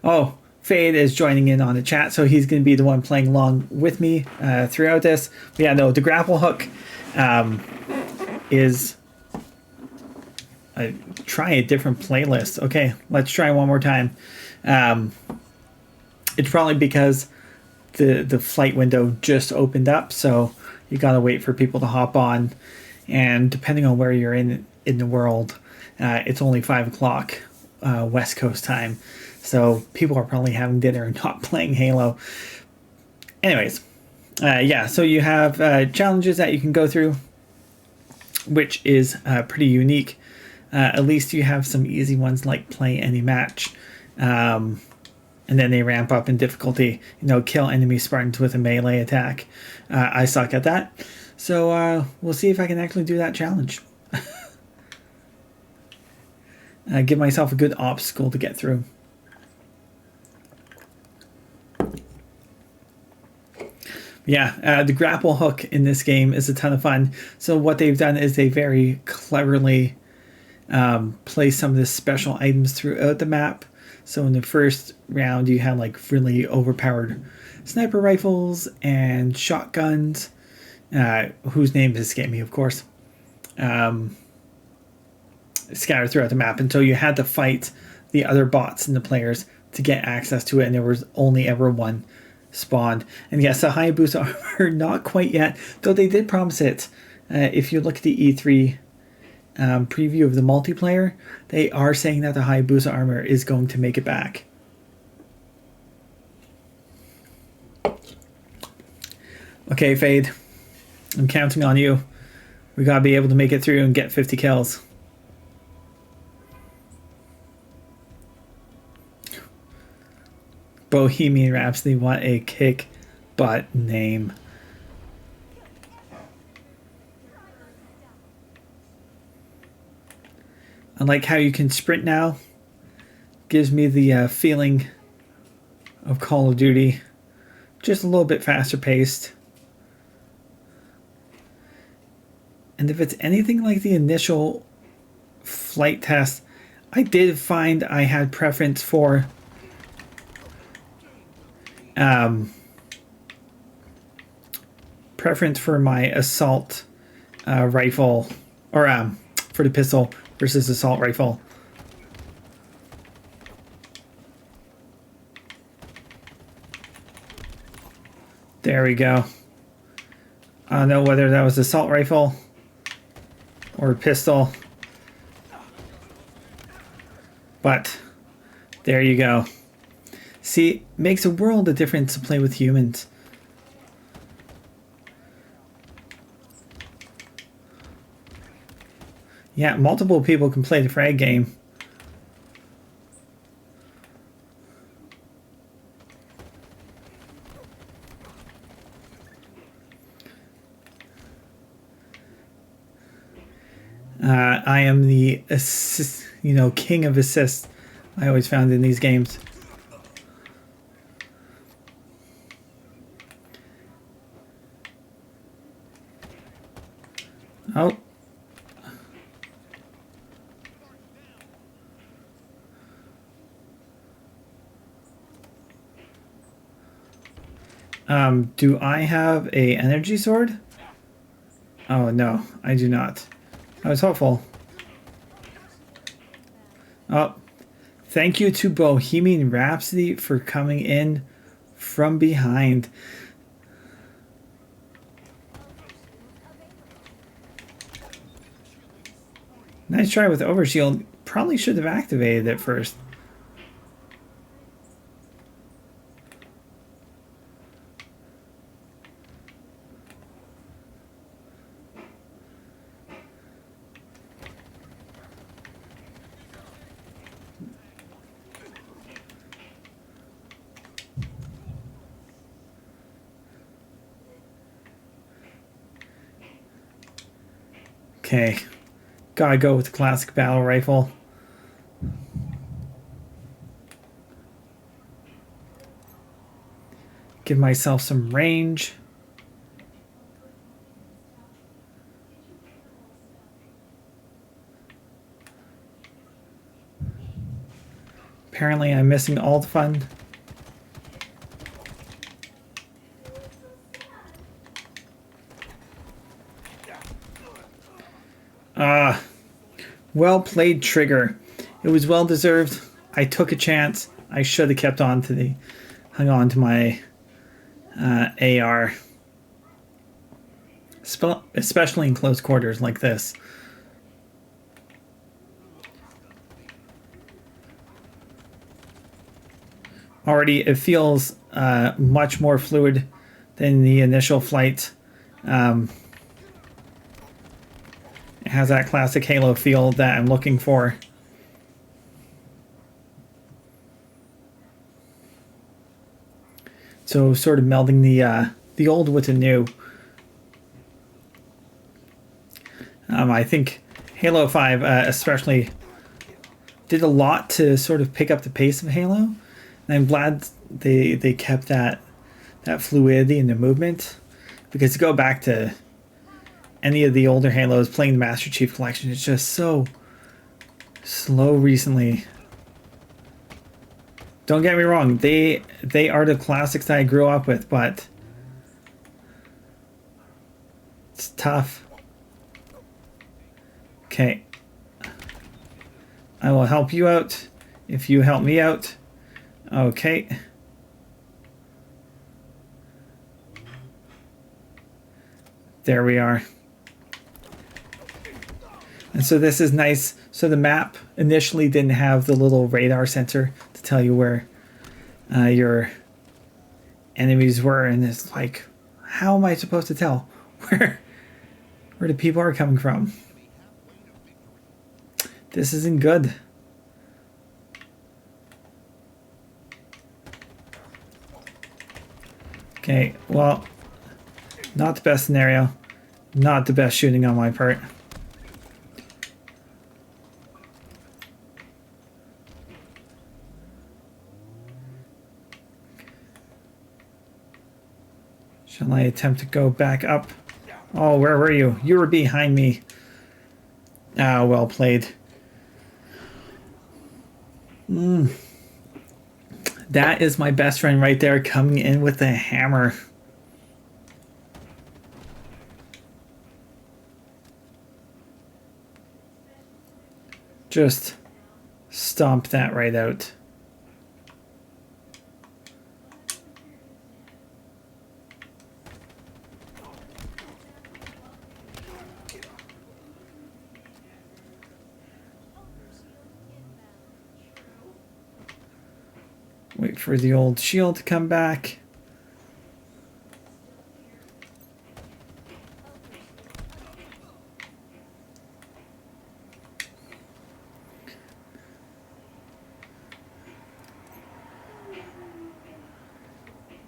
Oh, Fade is joining in on the chat, so he's going to be the one playing along with me throughout this. But yeah, no, the grapple hook is... try a different playlist. Okay, let's try one more time. It's probably because the flight window just opened up, so you gotta wait for people to hop on, and depending on where you're in the world, it's only 5 o'clock West Coast time, so people are probably having dinner and not playing Halo. Anyways, yeah, so you have challenges that you can go through, which is pretty unique. At least you have some easy ones like play any match, and then they ramp up in difficulty. You know, kill enemy Spartans with a melee attack. I suck at that, so we'll see if I can actually do that challenge. Give myself a good obstacle to get through. Yeah, the grapple hook in this game is a ton of fun. So what they've done is they very cleverly place some of the special items throughout the map. So in the first round you have like really overpowered sniper rifles and shotguns, whose names escape me, of course, scattered throughout the map until you had to fight the other bots and the players to get access to it, and there was only ever one spawned. And yes, the Hayabusa armor, not quite yet, though they did promise it. If you look at the E3 preview of the multiplayer, they are saying that the Hayabusa armor is going to make it back. Okay, Fade, I'm counting on you. We gotta be able to make it through and get 50 kills. Bohemian Rhapsody, what a kick butt name. I like how you can sprint now. Gives me the feeling of Call of Duty. Just a little bit faster paced. And if it's anything like the initial flight test, I did find I had preference for my assault rifle, or for the pistol versus assault rifle. There we go. I don't know whether that was assault rifle or pistol, but there you go. See, makes a world of difference to play with humans. Yeah, multiple people can play the frag game. I am the assist, king of assists. I always found in these games. Oh. Do I have a energy sword? Oh no, I do not. I was hopeful. Oh, thank you to Bohemian Rhapsody for coming in from behind. Nice try with Overshield. Probably should have activated it first. Okay, gotta go with the classic battle rifle. Give myself some range. Apparently I'm missing all the fun. Ah, well played, Trigger. It was well deserved. I took a chance. I should have kept on to the, hung on to my AR, especially in close quarters like this. Already, it feels much more fluid than the initial flight. It has that classic Halo feel that I'm looking for. So sort of melding the old with the new. I think Halo 5 especially did a lot to sort of pick up the pace of Halo. And I'm glad they kept that fluidity in the movement. Because to go back to any of the older Halos playing the Master Chief Collection, it's just so slow recently. Don't get me wrong, they are the classics that I grew up with, but it's tough. Okay. I will help you out if you help me out. Okay. There we are. And so this is nice. So the map initially didn't have the little radar sensor to tell you where your enemies were, and it's like, how am I supposed to tell where the people are coming from? This isn't good. Okay, well, not the best scenario, not the best shooting on my part. Shall I attempt to go back up? Oh, where were you? You were behind me. Ah, well played. That is my best friend right there, coming in with a hammer. Just stomp that right out. Wait for the old shield to come back.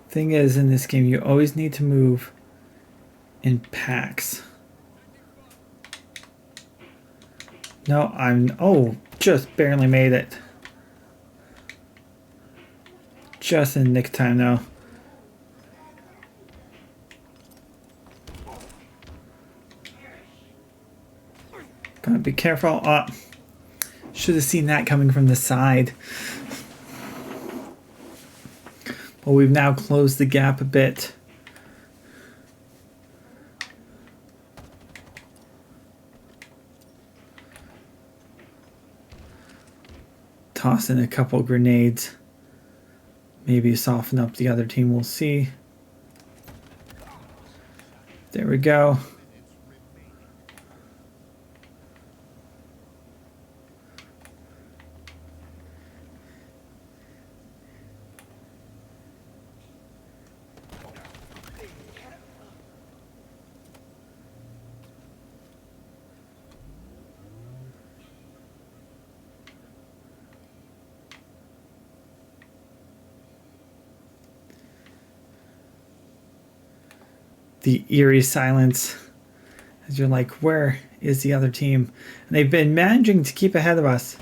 Thing is, in this game, you always need to move in packs. No, oh, just barely made it. Just in nick time now. Gotta be careful. Oh, should have seen that coming from the side. But we've now closed the gap a bit. Toss in a couple grenades. Maybe soften up the other team, we'll see. There we go. The eerie silence as you're like, where is the other team? And they've been managing to keep ahead of us.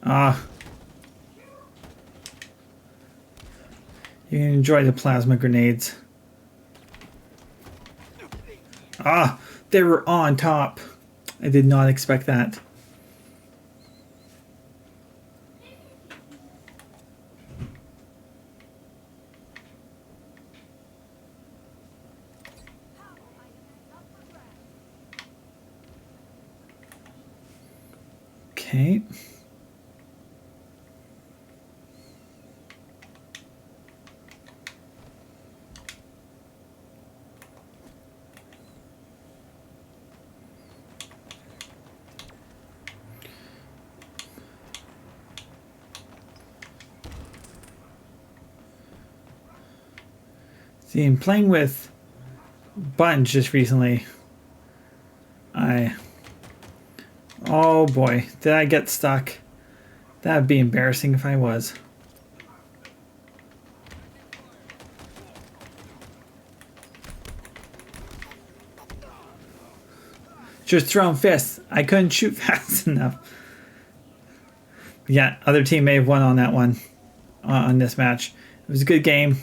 You can enjoy the plasma grenades. They were on top. I did not expect that. Okay. See, in playing with buttons just recently, oh boy, did I get stuck. That would be embarrassing if I was. Just throwing fists. I couldn't shoot fast enough. Yeah, other team may have won on that one, on this match. It was a good game.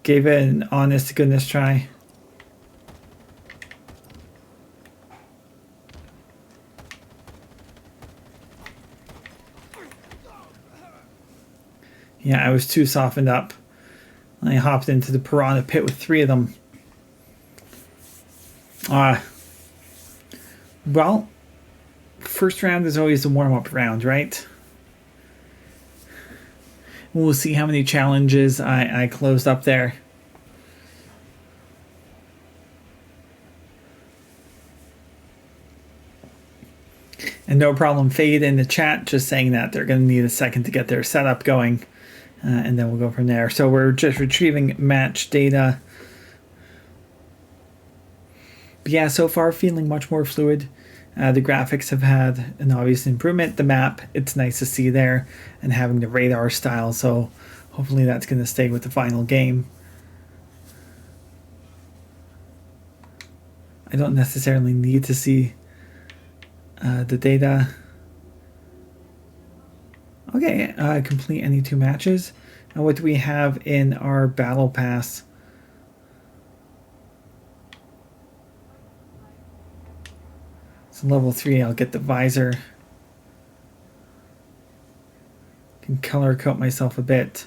Gave it an honest to goodness try. Yeah, I was too softened up. I hopped into the piranha pit with 3 of them. Well, first round is always the warm-up round, right? We'll see how many challenges I closed up there. And no problem, Fade in the chat just saying that they're going to need a second to get their setup going. And then we'll go from there. So we're just retrieving match data. But yeah, so far feeling much more fluid. The graphics have had an obvious improvement. The map, it's nice to see there, and having the radar style. So hopefully that's going to stay with the final game. I don't necessarily need to see the data. Okay, complete any 2 matches. And what do we have in our battle pass? So level 3, I'll get the visor. Can color code myself a bit.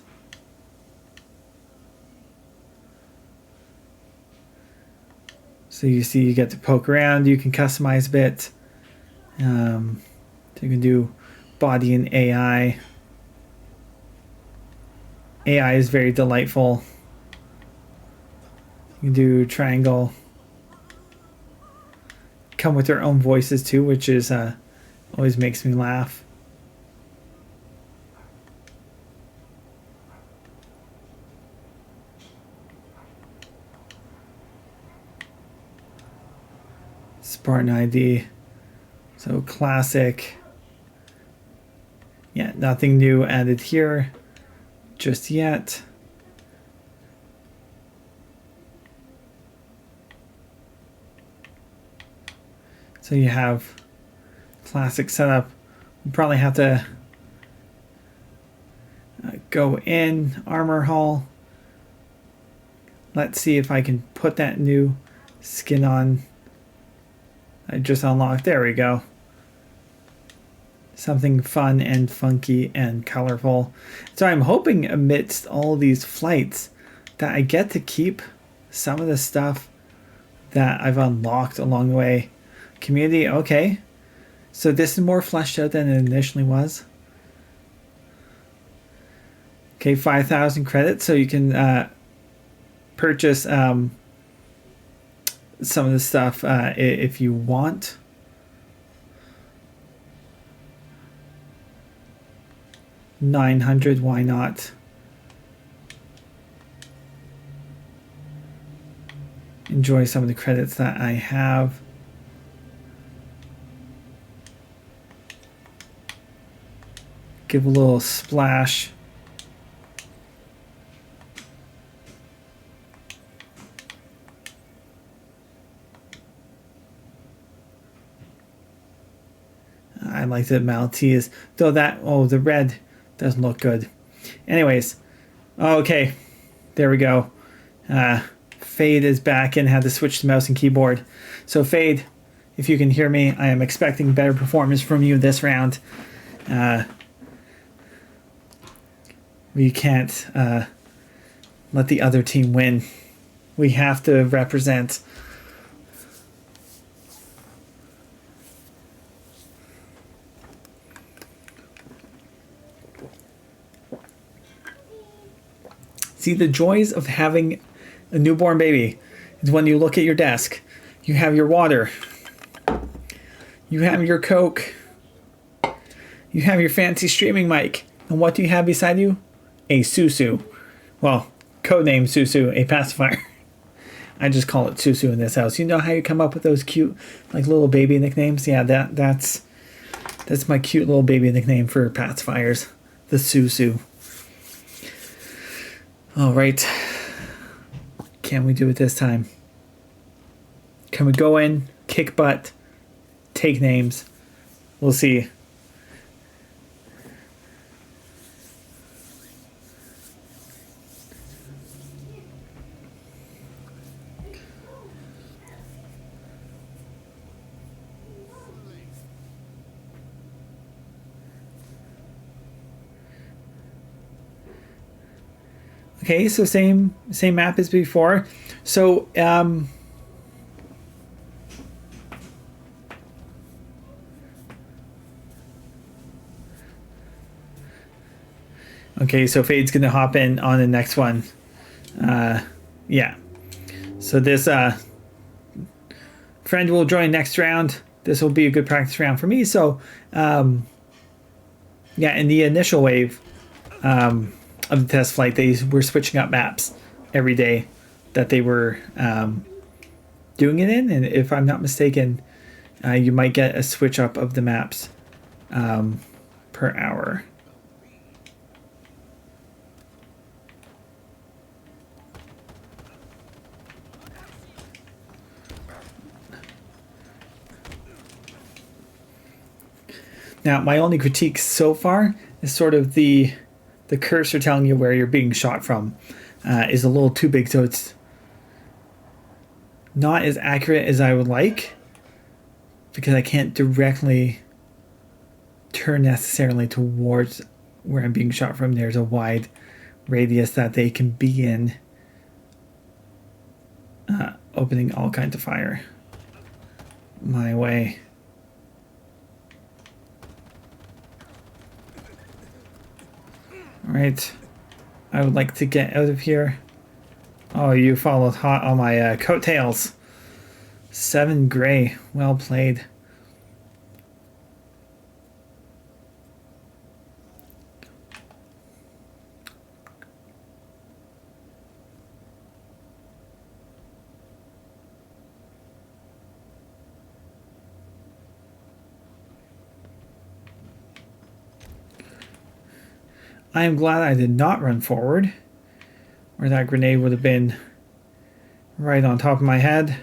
So you see you get to poke around, you can customize a bit. So you can do body and AI. AI is very delightful. You can do triangle. Come with their own voices too, which is always makes me laugh. Spartan ID. So classic. Yeah, nothing new added here just yet. So you have classic setup. You probably have to go in armor hall. Let's see if I can put that new skin on. I just unlocked. There we go. Something fun and funky and colorful. So I'm hoping amidst all these flights that I get to keep some of the stuff that I've unlocked along the way. Community, okay. So this is more fleshed out than it initially was. Okay, 5,000 credits, so you can purchase some of the stuff if you want. $900, why not? Enjoy some of the credits that I have. Give a little splash. I like the Maltese, though the red doesn't look good. Anyways, okay, there we go. Fade is back and had to switch to mouse and keyboard. So Fade, if you can hear me, I am expecting better performance from you this round. We can't let the other team win. We have to represent. See, the joys of having a newborn baby is when you look at your desk, you have your water, you have your Coke, you have your fancy streaming mic, and what do you have beside you? A Susu. Well, codename Susu, a pacifier. I just call it Susu in this house. You know how you come up with those cute, like, little baby nicknames? Yeah, that's my cute little baby nickname for pacifiers. The Susu. All right. Can we do it this time? Can we go in, kick butt, take names? We'll see. Okay, so same map as before. So okay, so Fade's gonna hop in on the next one. Yeah. So this friend will join next round. This will be a good practice round for me. So yeah, in the initial wave of the test flight, they were switching up maps every day that they were doing it in, and if I'm not mistaken, you might get a switch up of the maps per hour. Now, my only critique so far is sort of the cursor telling you where you're being shot from is a little too big, so it's not as accurate as I would like, because I can't directly turn necessarily towards where I'm being shot from. There's a wide radius that they can be in, opening all kinds of fire my way. Alright, I would like to get out of here. Oh, you followed hot on my coattails. 7 gray, well played. I am glad I did not run forward, or that grenade would have been right on top of my head.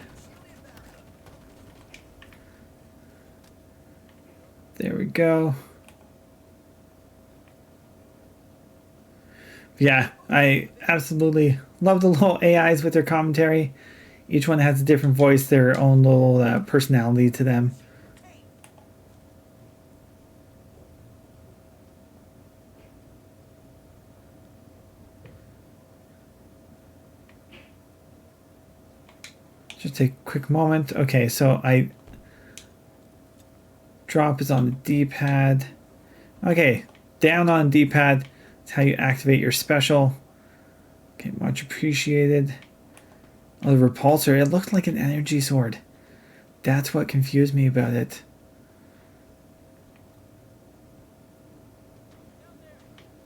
There we go. Yeah, I absolutely love the little AIs with their commentary. Each one has a different voice, their own little personality to them. Just a quick moment. Okay, so drop is on the D-pad. Okay, down on D-pad is how you activate your special. Okay, much appreciated. Oh, the repulsor, it looked like an energy sword. That's what confused me about it.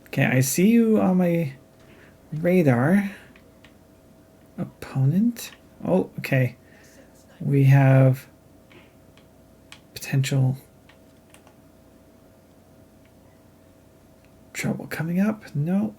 Okay, I see you on my radar. Opponent. Oh, okay. We have potential trouble coming up. No.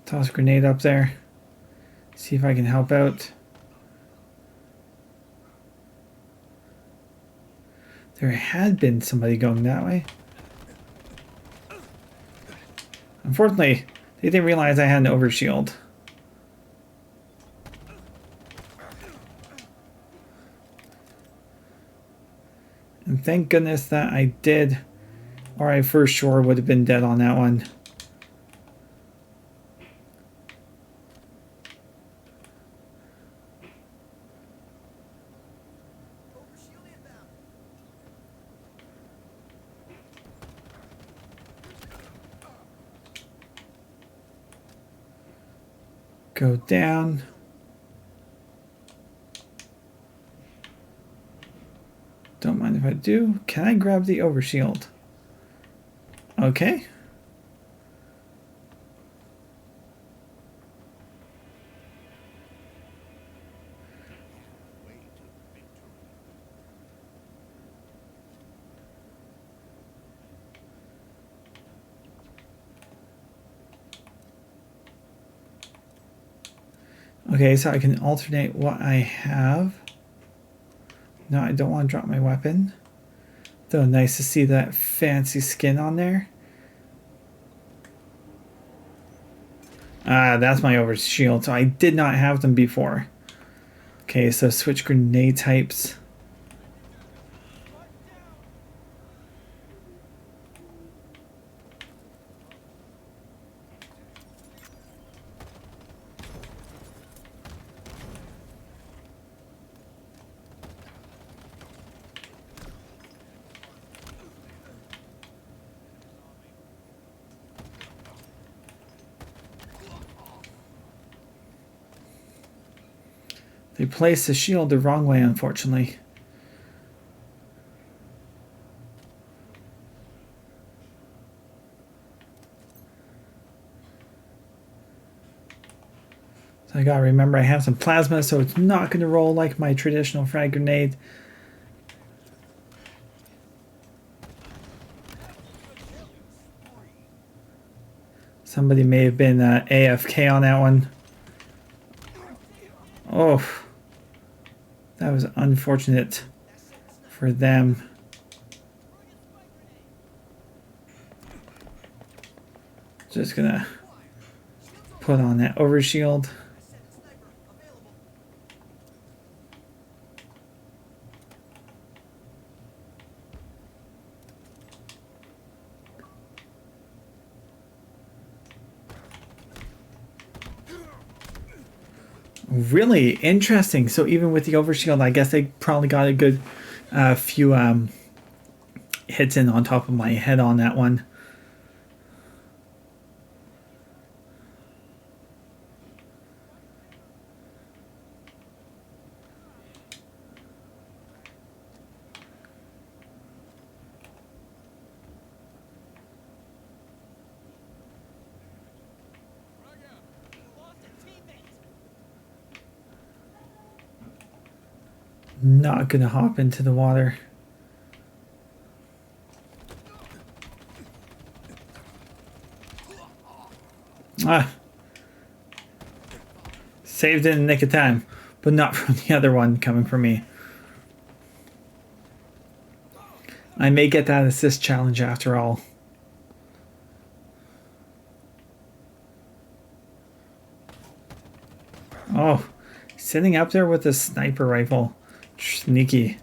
Toss a grenade up there. See if I can help out. There had been somebody going that way. Unfortunately, they didn't realize I had an overshield. And thank goodness that I did, or I for sure would have been dead on that one. Go down. Don't mind if I do. Can I grab the overshield? Okay. Okay, so I can alternate what I have. No, I don't want to drop my weapon. Though nice to see that fancy skin on there. Ah, that's my overshield. So I did not have them before. Okay, so switch grenade types. They placed the shield the wrong way, unfortunately. So I gotta remember I have some plasma, so it's not gonna roll like my traditional frag grenade. Somebody may have been AFK on that one. Oh, that was unfortunate for them. Just gonna put on that overshield. Really interesting. So even with the overshield, I guess they probably got a good few hits in on top of my head on that one. Not gonna hop into the water. Ah, saved it in the nick of time, but not from the other one coming from me. I may get that assist challenge after all. Oh, sitting up there with a sniper rifle. Sneaky.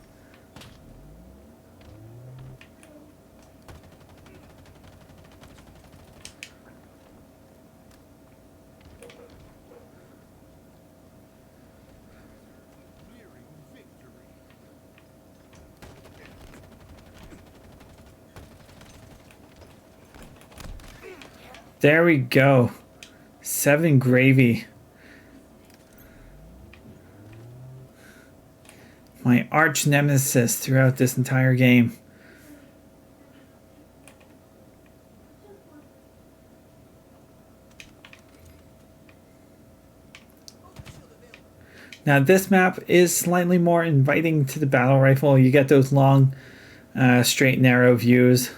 There we go. 7 gravy. My arch nemesis throughout this entire game. Now this map is slightly more inviting to the battle rifle. You get those long, straight, narrow views.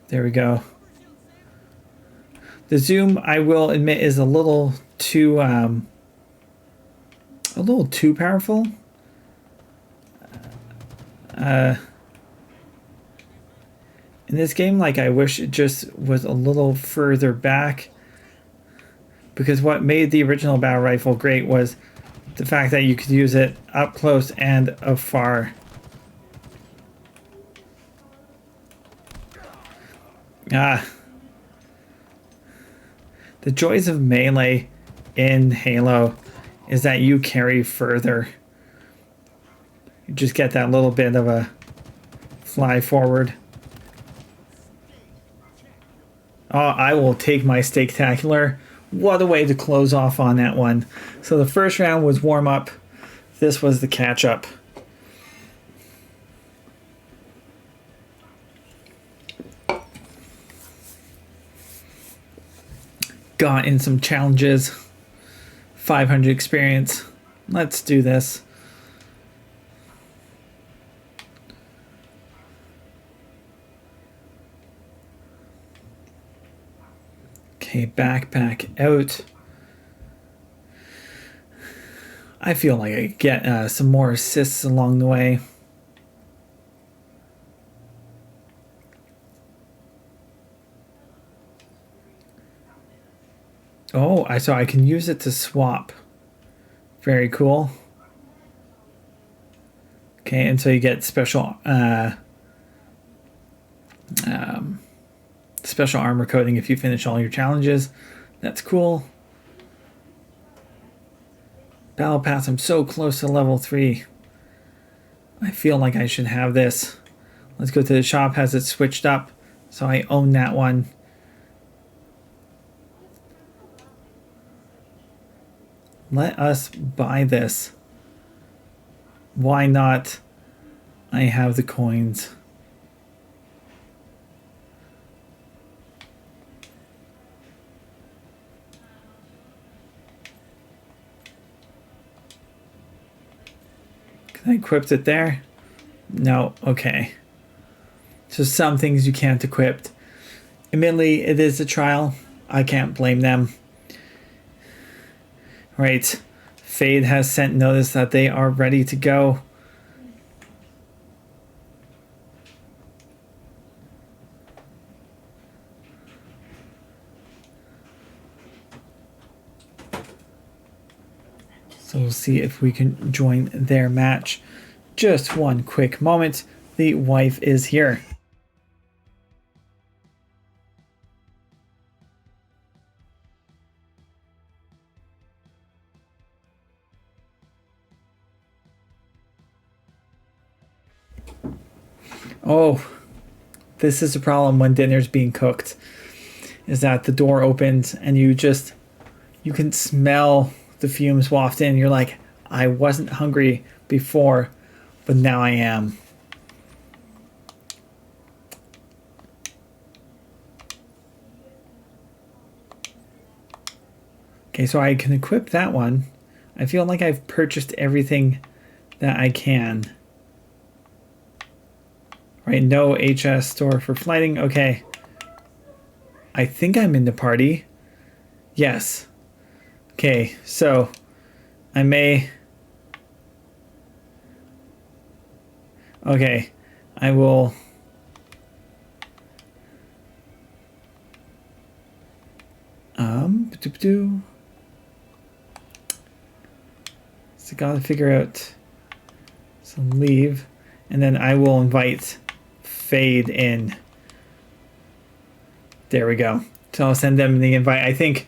There we go. The zoom, I will admit, is a little too powerful. In this game, like, I wish it just was a little further back, because what made the original battle rifle great was the fact that you could use it up close and afar. The joys of melee in Halo is that you carry further. You just get that little bit of a fly forward. Oh, I will take my Steaktacular. What a way to close off on that one. So the first round was warm up. This was the catch up. Got in some challenges. 500 experience. Let's do this. Okay, backpack out. I feel like I get some more assists along the way. Oh, so I can use it to swap. Very cool. Okay, and so you get special special armor coating if you finish all your challenges. That's cool. Battle Pass, I'm so close to level 3. I feel like I should have this. Let's go to the shop. Has it switched up? So I own that one. Let us buy this. Why not? I have the coins. Can I equip it there? No. Okay. So some things you can't equip. Admittedly, it is a trial. I can't blame them. Right. Fade has sent notice that they are ready to go. So we'll see if we can join their match. Just one quick moment. The wife is here. Oh, this is a problem when dinner's being cooked, is that the door opens and you can smell the fumes waft in. You're like, I wasn't hungry before, but now I am. Okay, so I can equip that one. I feel like I've purchased everything that I can. Right, no HS store for flighting. Okay. I think I'm in the party. Yes. Okay, so I may... Okay, I will... So gotta figure out some leave, and then I will invite Fade in. There we go. So I'll send them the invite. I think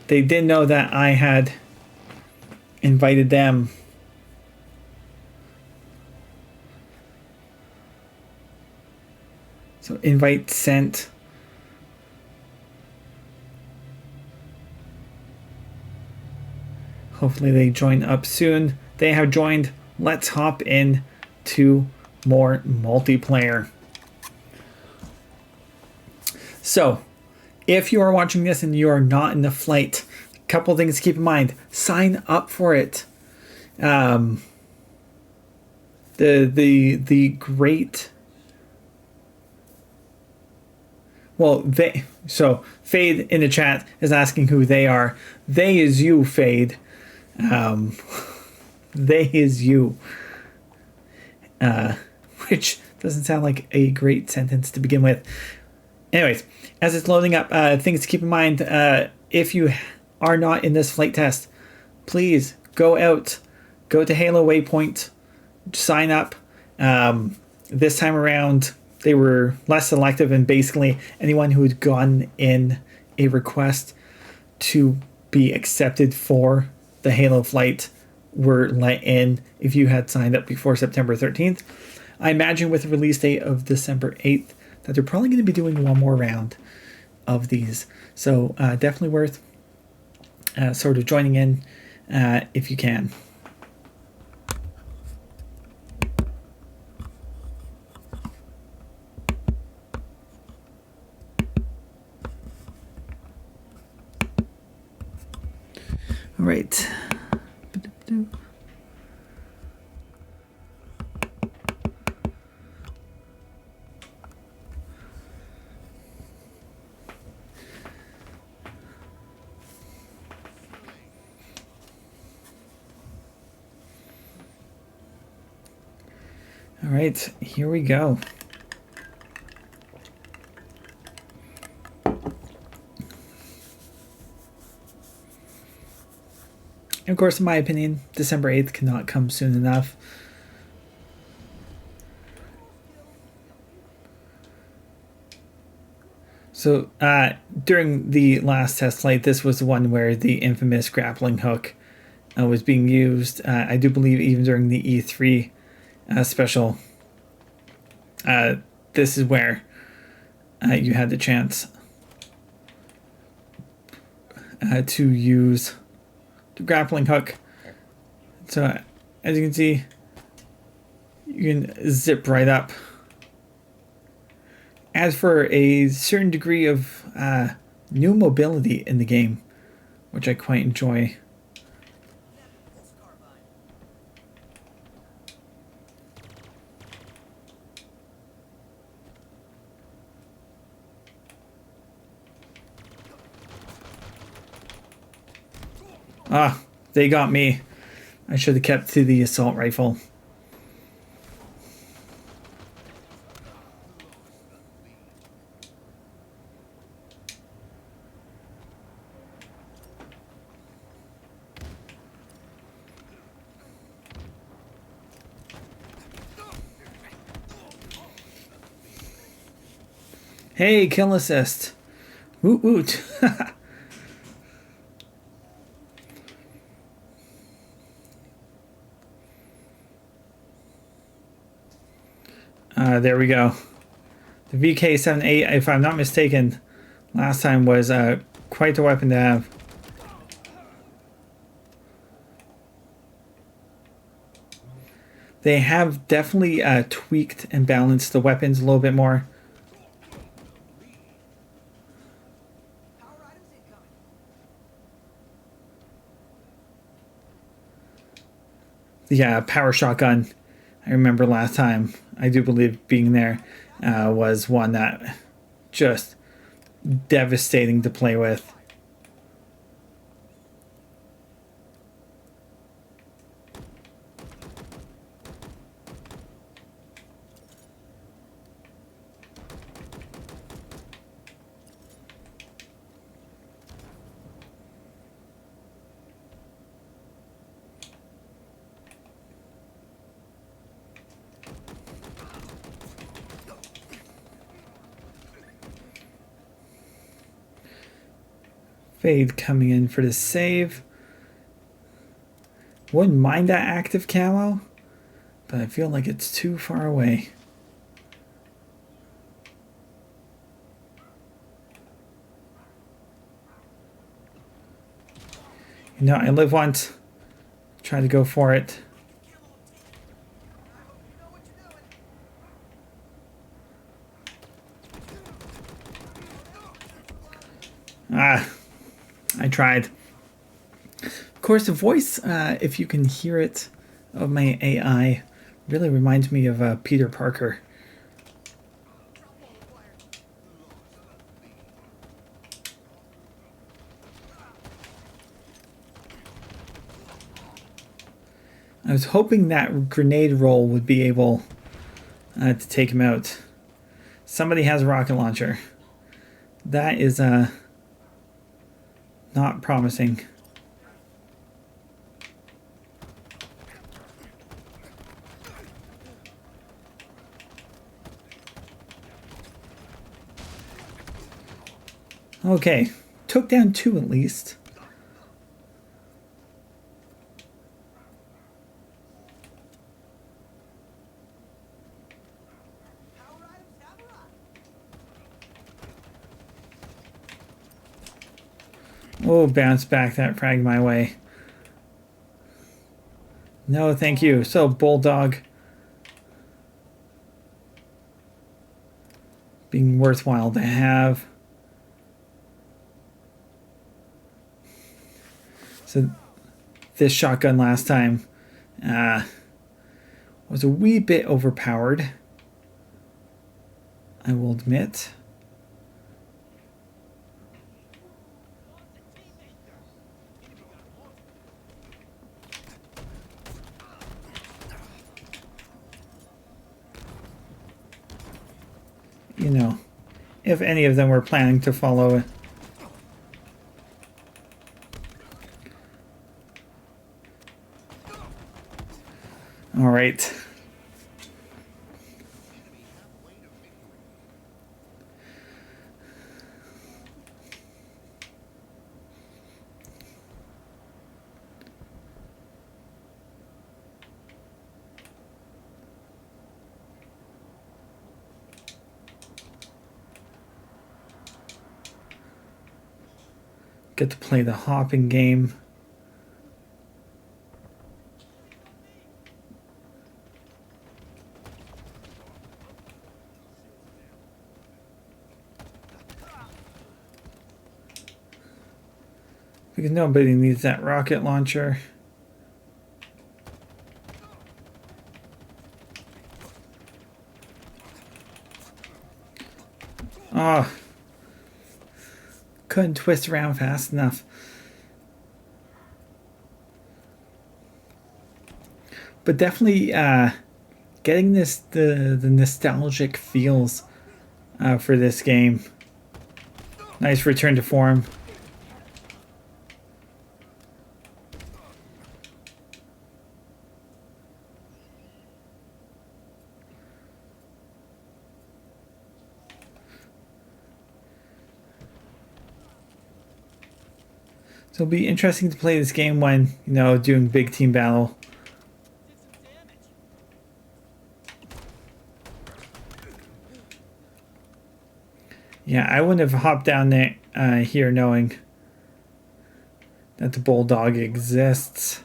they did know that I had invited them. So invite sent. Hopefully they join up soon. They have joined. Let's hop in to more multiplayer. So, if you are watching this and you are not in the flight, a couple things to keep in mind. Sign up for it. The great... Well, so Fade in the chat is asking who they are. They is you, Fade. They is you. Which doesn't sound like a great sentence to begin with. Anyways, as it's loading up, things to keep in mind. If you are not in this flight test, please go out, go to Halo Waypoint, sign up. This time around, they were less selective, and basically anyone who had gotten in a request to be accepted for the Halo flight were let in if you had signed up before September 13th. I imagine with the release date of December 8th that they're probably going to be doing one more round. of these. So definitely worth sort of joining in if you can. All right. All right, here we go. Of course, in my opinion, December 8th cannot come soon enough. So during the last test flight, this was the one where the infamous grappling hook was being used. I do believe even during the E3 special, this is where you had the chance to use the grappling hook. So as you can see, you can zip right up. As for a certain degree of new mobility in the game, which I quite enjoy. Ah, they got me. I should have kept to the assault rifle. Hey, kill assist. Woot woot. There we go. The VK78, if I'm not mistaken, last time was quite a weapon to have. They have definitely tweaked and balanced the weapons a little bit more. The power shotgun, I remember last time, I do believe being there, was one that just devastating to play with. Fade coming in for the save. Wouldn't mind that active camo, but I feel like it's too far away. You know, I live once. Try to go for it. Ah, I tried. Of course, the voice, if you can hear it, of my AI really reminds me of Peter Parker. I was hoping that grenade roll would be able to take him out. Somebody has a rocket launcher. That is not promising. Okay, took down 2 at least. Oh, bounce back that frag my way. No, thank you. So, Bulldog. Being worthwhile to have. So, this shotgun last time was a wee bit overpowered, I will admit. You know, if any of them were planning to follow it. All right. Get to play the hopping game. Because nobody needs that rocket launcher. Oh. Couldn't twist around fast enough. But definitely getting the nostalgic feels for this game. Nice return to form. So it'll be interesting to play this game when, you know, doing big team battle. Yeah, I wouldn't have hopped down there here knowing that the Bulldog exists.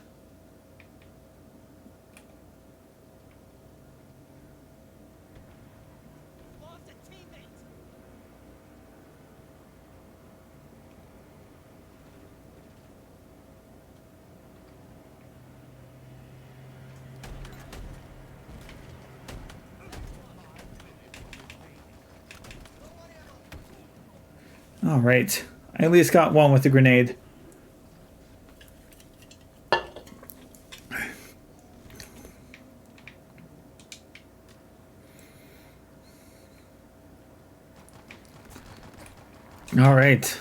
All right, I at least got one with the grenade. All right.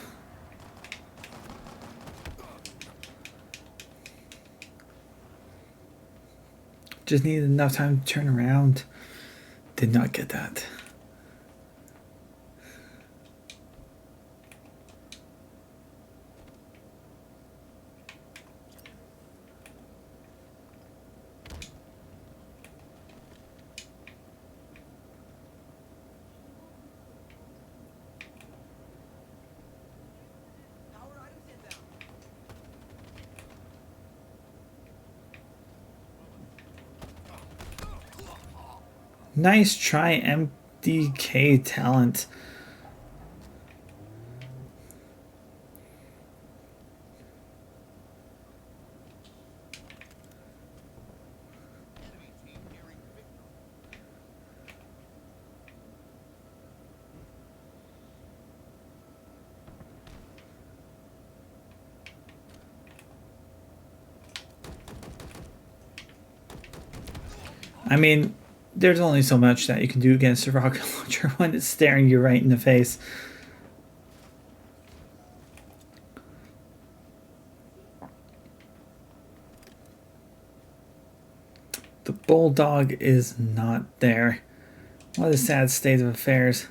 Just needed enough time to turn around. Did not get that. Nice try, MDK talent. I mean, there's only so much that you can do against a rocket launcher when it's staring you right in the face. The Bulldog is not there. What a sad state of affairs.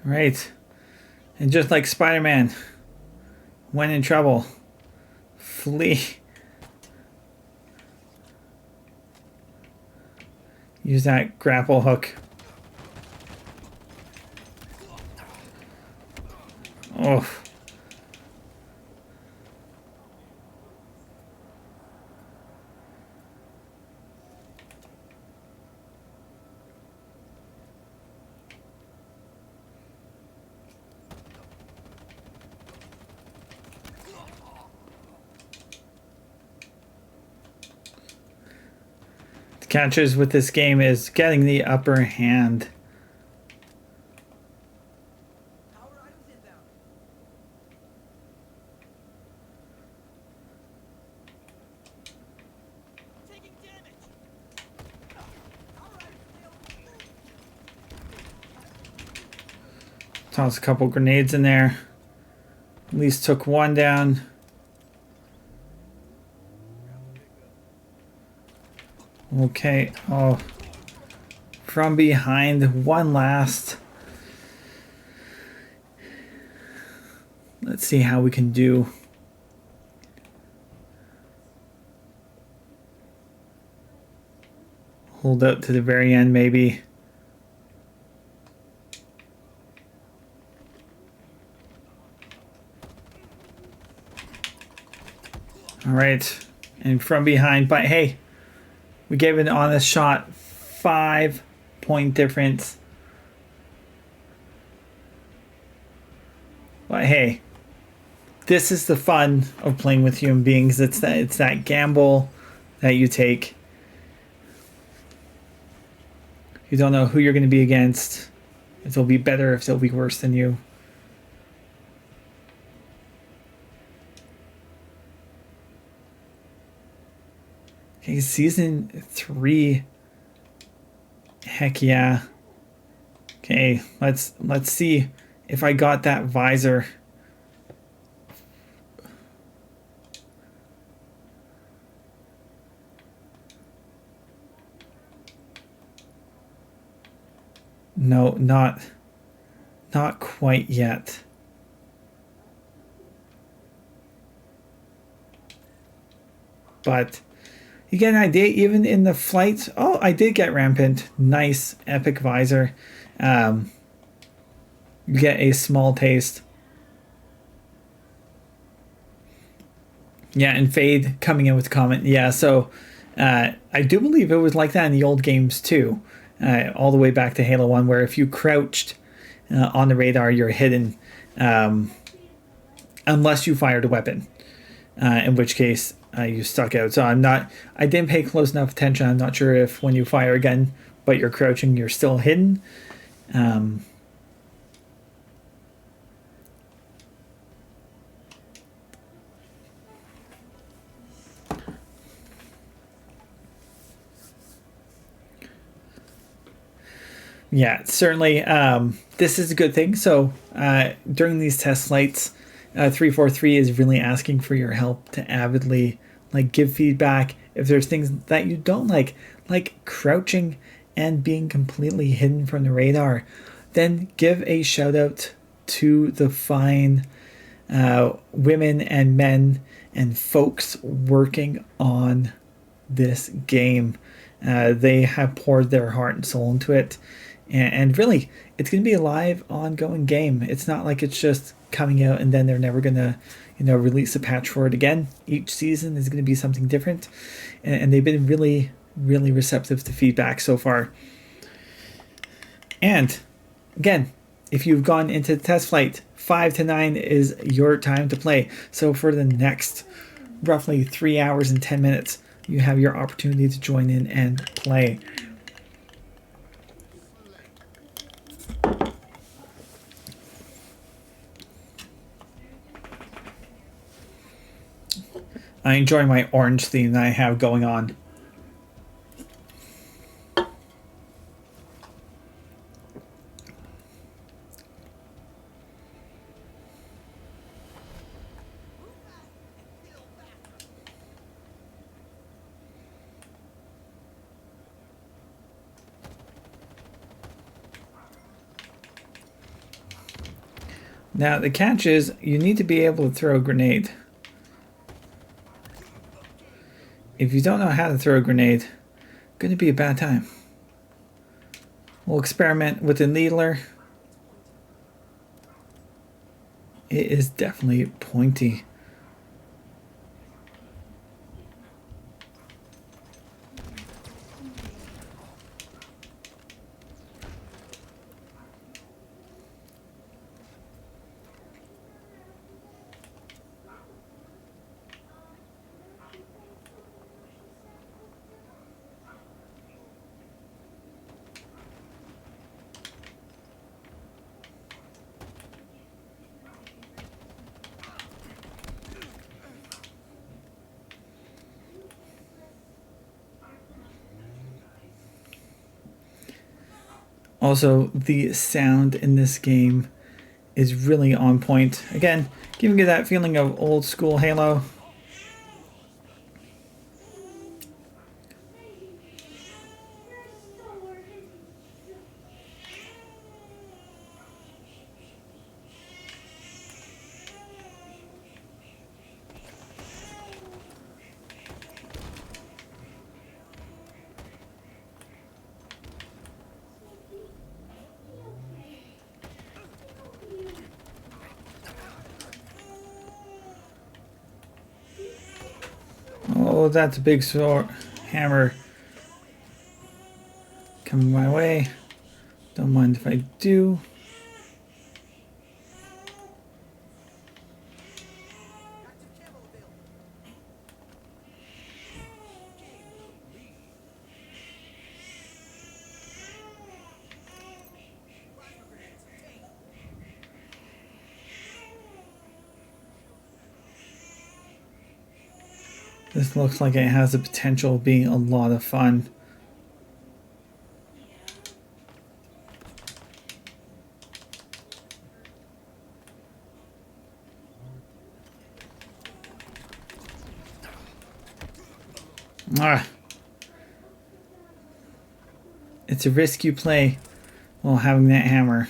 Right. And just like Spider-Man, when in trouble, flee. Use that grapple hook. Oh. The catches with this game is getting the upper hand. Power items inbound. Taking damage. Power items available. Toss a couple grenades in there. At least took one down. Okay. Oh. From behind, one last. Let's see how we can do. Hold out to the very end, maybe. All right. And from behind, but hey, we gave an honest shot. 5-point difference. But hey, this is the fun of playing with human beings. It's that gamble that you take. You don't know who you're going to be against. If they'll be better, if they'll be worse than you. Okay, season 3. Heck yeah. Okay, let's see if I got that visor. No, not quite yet. But you get an idea, even in the flight. Oh, I did get rampant. Nice, epic visor. You get a small taste. Yeah, and Fade coming in with a comment. Yeah, so I do believe it was like that in the old games too. All the way back to Halo 1, where if you crouched on the radar, you're hidden. Unless you fired a weapon. In which case you stuck out. So I didn't pay close enough attention. I'm not sure if when you fire a gun but you're crouching, you're still hidden. Yeah, certainly this is a good thing. So during these test flights, 343 is really asking for your help to avidly give feedback if there's things that you don't like crouching and being completely hidden from the radar. Then give a shout out to the fine women and men and folks working on this game. They have poured their heart and soul into it, and really it's going to be a live ongoing game. It's not like it's just coming out and then they're never going to release a patch for it again. Each season is going to be something different, and they've been really receptive to feedback so far. And again, if you've gone into the test flight, 5 to 9 is your time to play. So for the next roughly 3 hours and 10 minutes, you have your opportunity to join in and play. I enjoy my orange theme that I have going on. Now the catch is you need to be able to throw a grenade. If you don't know how to throw a grenade, going to be a bad time. We'll experiment with the needler. It is definitely pointy. Also, the sound in this game is really on point. Again, giving you that feeling of old school Halo. Oh, that's a big sword hammer coming my way. Don't mind if I do. This looks like it has the potential of being a lot of fun. Ah. It's a risk you play while having that hammer.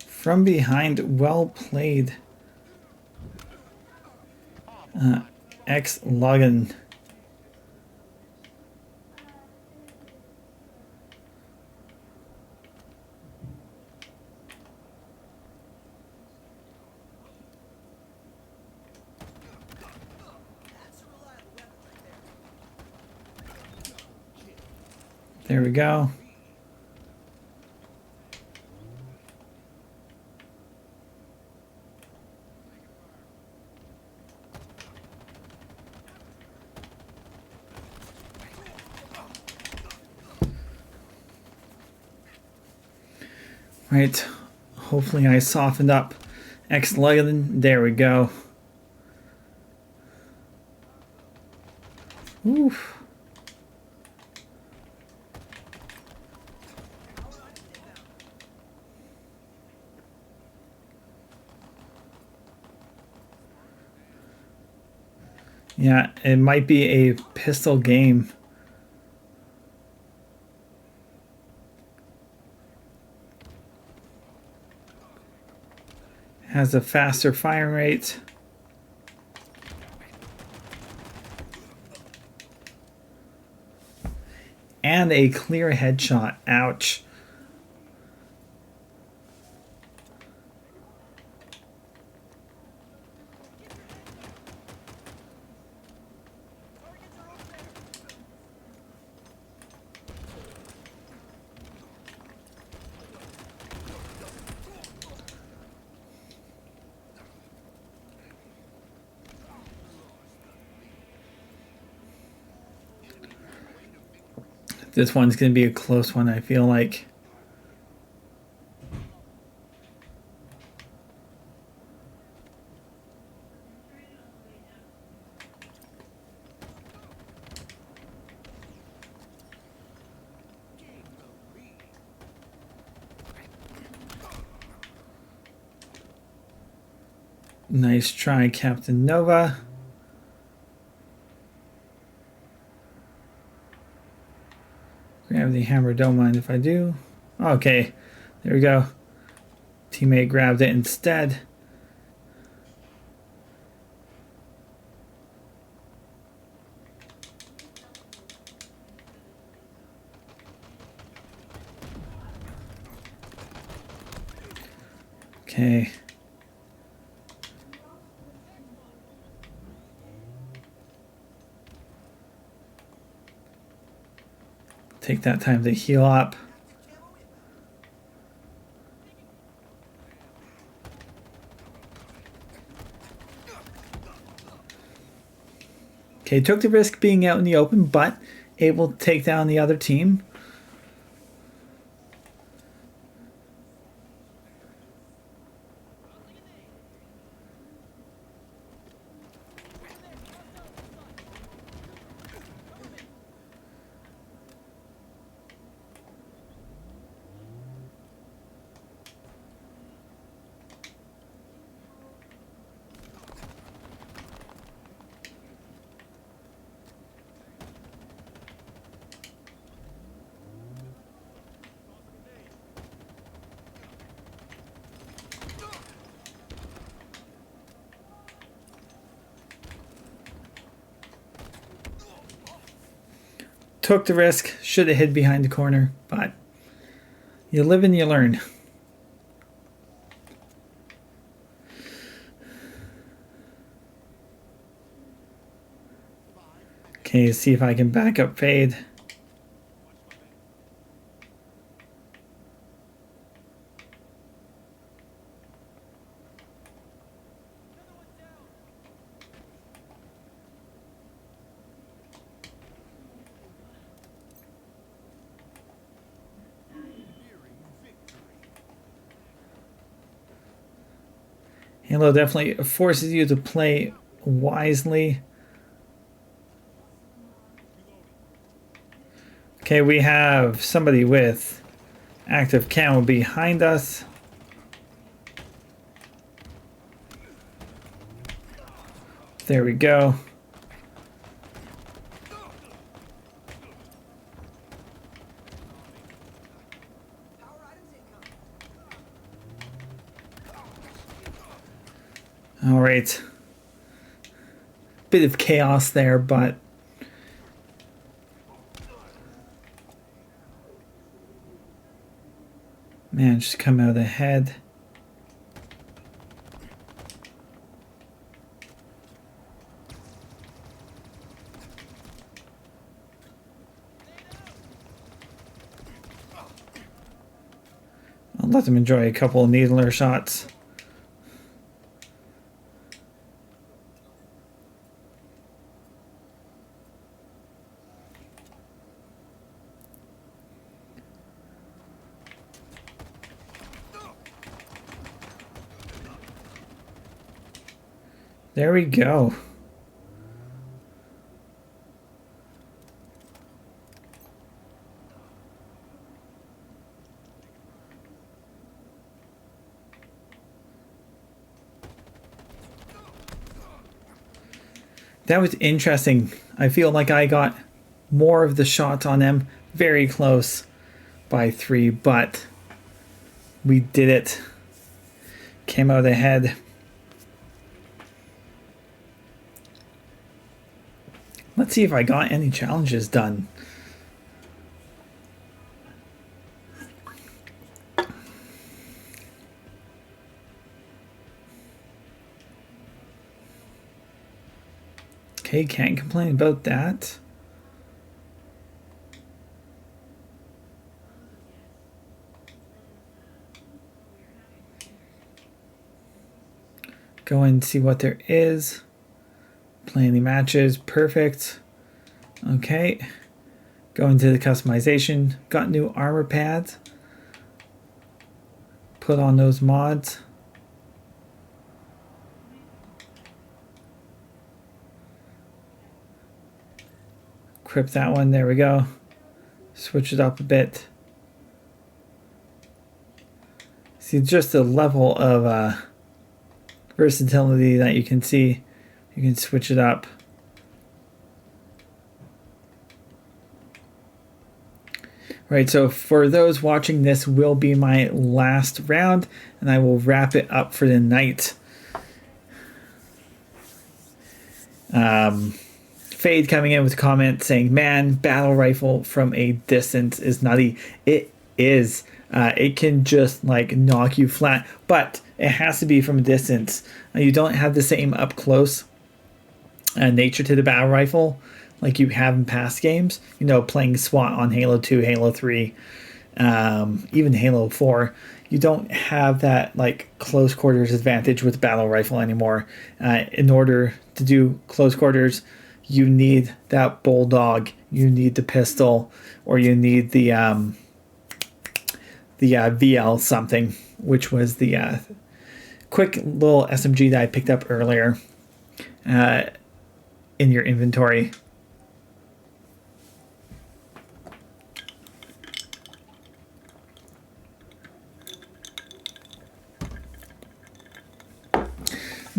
From behind, well played. X-Logan. There we go. Right, hopefully I softened up X-Logan. There we go. Oof. Yeah, it might be a pistol game. Has a faster firing rate. And a clear headshot. Ouch. This one's going to be a close one, I feel like. Nice try, Captain Nova. Gravity hammer, don't mind if I do. Okay, there we go. Teammate grabbed it instead. Okay. Take that time to heal up. Okay, took the risk being out in the open, but able to take down the other team. Took the risk, should have hid behind the corner, but you live and you learn. Okay, see if I can back up Fade. Halo definitely forces you to play wisely. Okay, we have somebody with active camo behind us. There we go. All right. Bit of chaos there, but managed to come out ahead. I'll let them enjoy a couple of needler shots. There we go. That was interesting. I feel like I got more of the shots on them. Very close by 3, but we did it. Came out ahead. Let's see if I got any challenges done. Okay, can't complain about that. Go and see what there is. Play any matches, perfect. Okay, go into the customization. Got new armor pads. Put on those mods. Equip that one, there we go. Switch it up a bit. See, just the level of versatility that you can see. You can switch it up. Right, so for those watching, this will be my last round, and I will wrap it up for the night. Fade coming in with a comment saying, man, battle rifle from a distance is nutty. It is. It can just like knock you flat, but it has to be from a distance. You don't have the same up close nature to the battle rifle like you have in past games. You know, playing SWAT on Halo 2, Halo 3, even Halo 4. You don't have that like close quarters advantage with battle rifle anymore. In order to do close quarters, you need that bulldog, you need the pistol, or you need the VL something, which was the quick little SMG that I picked up earlier in your inventory.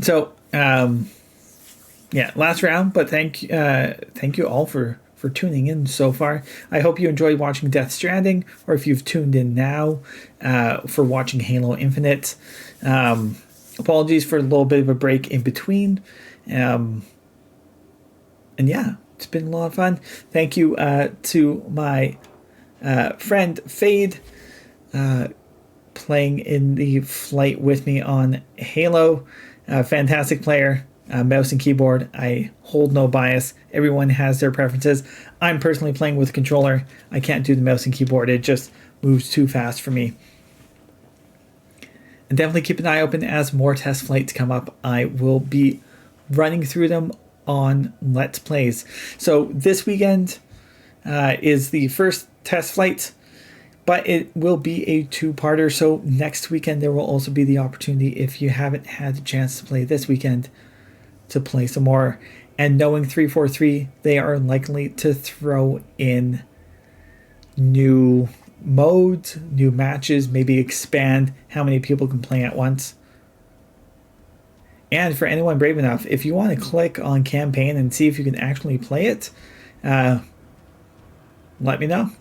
So, yeah, last round, but thank you all for tuning in so far. I hope you enjoyed watching Death Stranding, or if you've tuned in now for watching Halo Infinite. Apologies for a little bit of a break in between. And yeah, it's been a lot of fun. Thank you to my friend Fade playing in the flight with me on Halo. Fantastic player. Mouse and keyboard. I hold no bias. Everyone has their preferences. I'm personally playing with a controller. I can't do the mouse and keyboard. It just moves too fast for me. And definitely keep an eye open as more test flights come up. I will be running through them on Let's Plays. So this weekend is the first test flight, but it will be a two-parter. So next weekend there will also be the opportunity, if you haven't had a chance to play this weekend, to play some more. And knowing 343, they are likely to throw in new modes, new matches, maybe expand how many people can play at once. And for anyone brave enough, if you want to click on campaign and see if you can actually play it, let me know.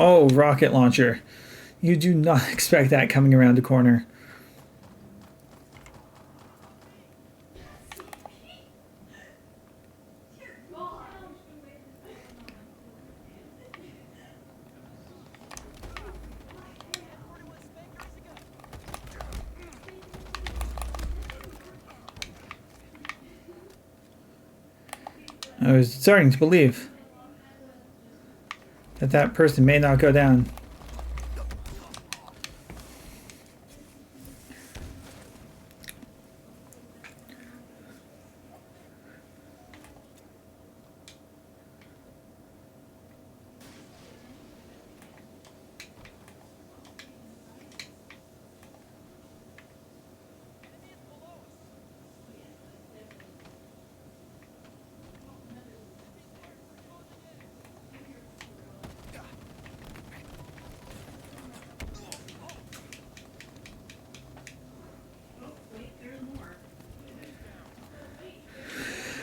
Oh, rocket launcher. You do not expect that coming around the corner. I was starting to believe that person may not go down.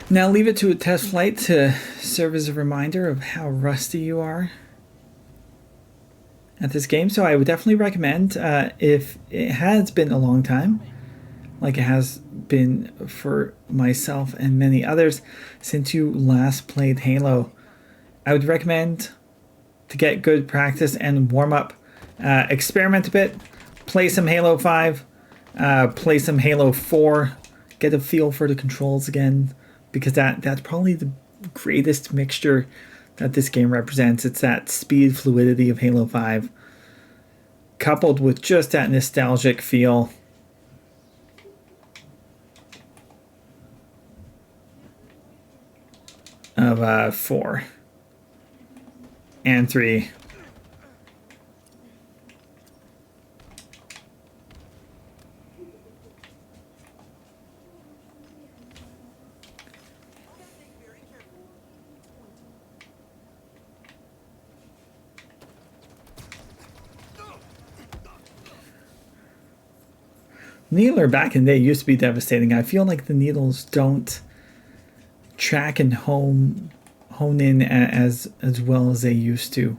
Now leave it to a test flight to serve as a reminder of how rusty you are at this game. So I would definitely recommend, if it has been a long time, like it has been for myself and many others since you last played Halo, I would recommend to get good practice and warm up. Experiment a bit, play some Halo 5, play some Halo 4, get a feel for the controls again, because that's probably the greatest mixture that this game represents. It's that speed fluidity of Halo 5. coupled with just that nostalgic feel of 4 and 3. Needler back in the day used to be devastating. I feel like the needles don't track and hone in as well as they used to.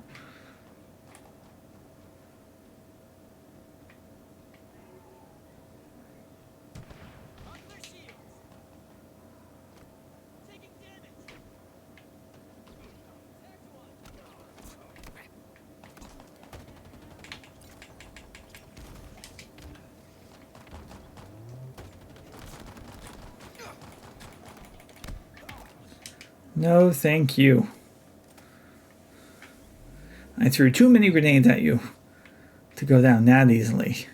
No, thank you. I threw too many grenades at you to go down that easily.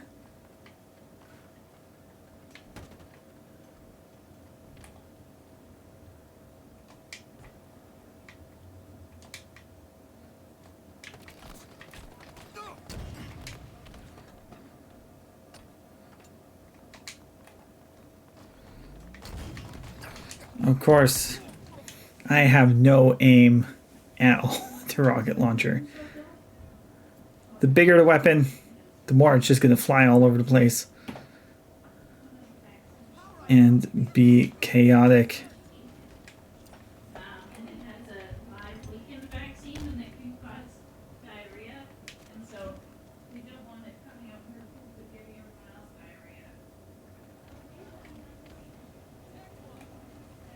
Of course, I have no aim at all with the rocket launcher. The bigger the weapon, the more it's just going to fly all over the place and be chaotic. And it has a live weekend vaccine and it can cause diarrhea. And so we don't want it coming up her poop and giving everyone else diarrhea.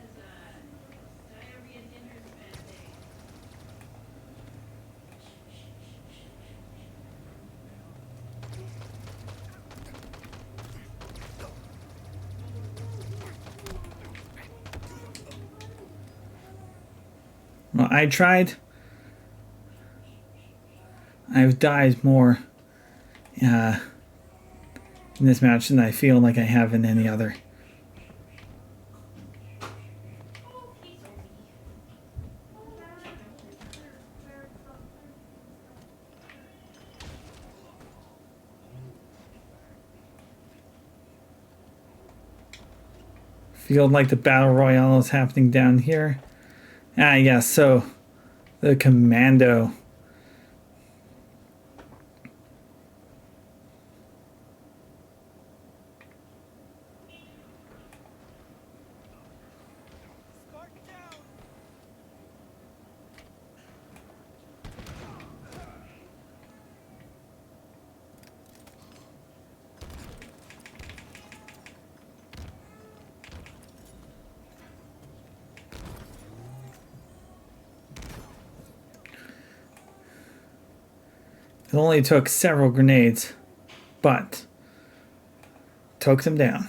As diarrhea dinner is a bad day. Well, I tried. I've died more in this match than I feel like I have in any other. Feel like the battle royale is happening down here. Ah, yes, so the commando. It only took several grenades, but took them down.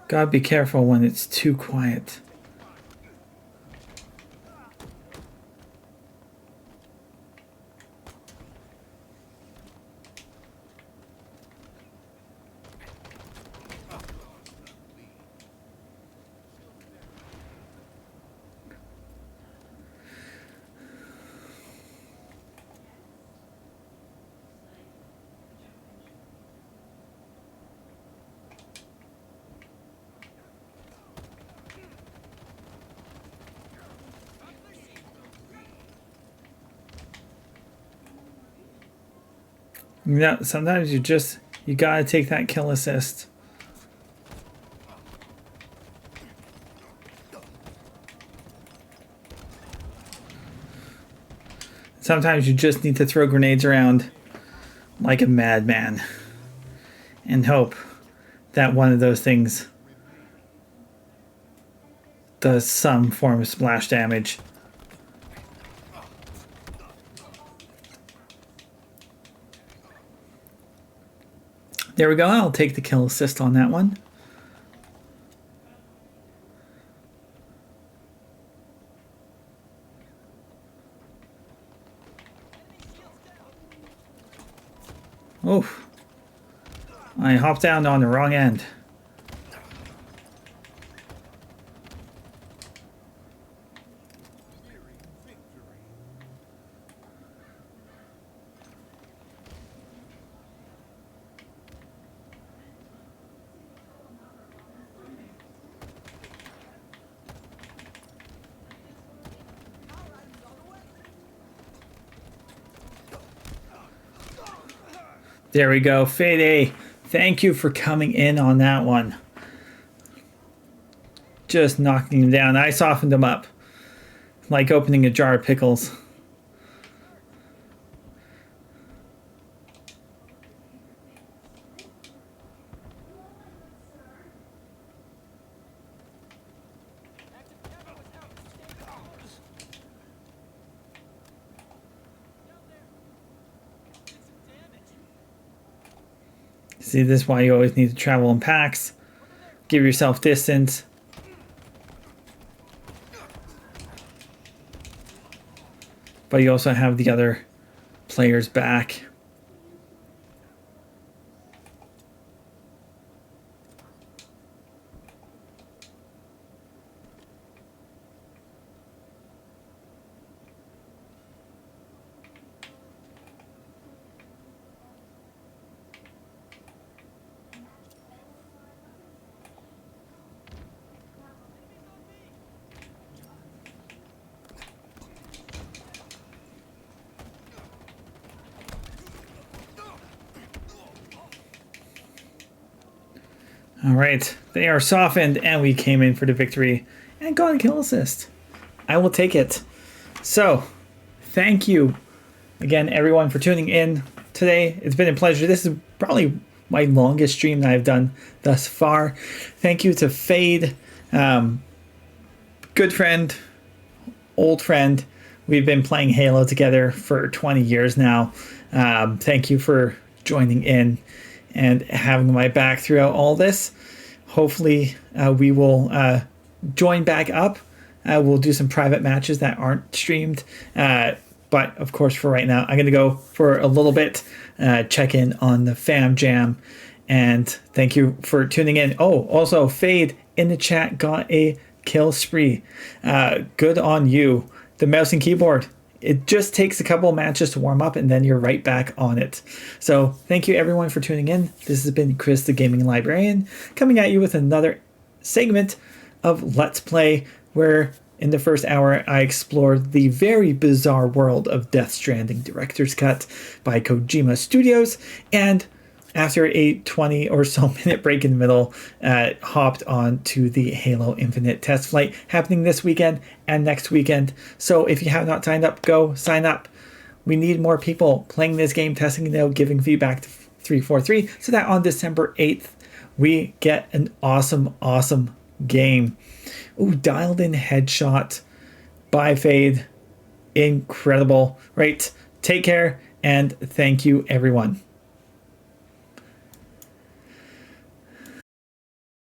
Gotta be careful when it's too quiet. You know, sometimes you gotta take that kill assist. Sometimes you just need to throw grenades around like a madman and hope that one of those things does some form of splash damage. There we go. I'll take the kill assist on that one. Oh, I hopped down on the wrong end. There we go. Fade, thank you for coming in on that one. Just knocking him down. I softened him up. Like opening a jar of pickles. See, this is why you always need to travel in packs. Give yourself distance. But you also have the other players back. All right, they are softened, and we came in for the victory and got a kill assist. I will take it. So, thank you again, everyone, for tuning in today. It's been a pleasure. This is probably my longest stream that I've done thus far. Thank you to Fade, good friend, old friend. We've been playing Halo together for 20 years now. Thank you for joining in and having my back throughout all this. Hopefully we will join back up. We'll do some private matches that aren't streamed. But of course, for right now, I'm going to go for a little bit, check in on the fam jam. And thank you for tuning in. Oh, also Fade in the chat got a kill spree. Good on you. The mouse and keyboard. It just takes a couple of matches to warm up, and then you're right back on it. So thank you everyone for tuning in. This has been Chris the Gaming Librarian, coming at you with another segment of Let's Play, where in the first hour I explored the very bizarre world of Death Stranding Director's Cut by Kojima Studios, and after a 20 or so minute break in the middle, hopped on to the Halo Infinite test flight happening this weekend and next weekend. So if you have not signed up, go sign up. We need more people playing this game, testing it out, giving feedback to 343, so that on December 8th, we get an awesome, awesome game. Ooh, dialed in headshot by Fade. Incredible. Right. Take care, and thank you, everyone.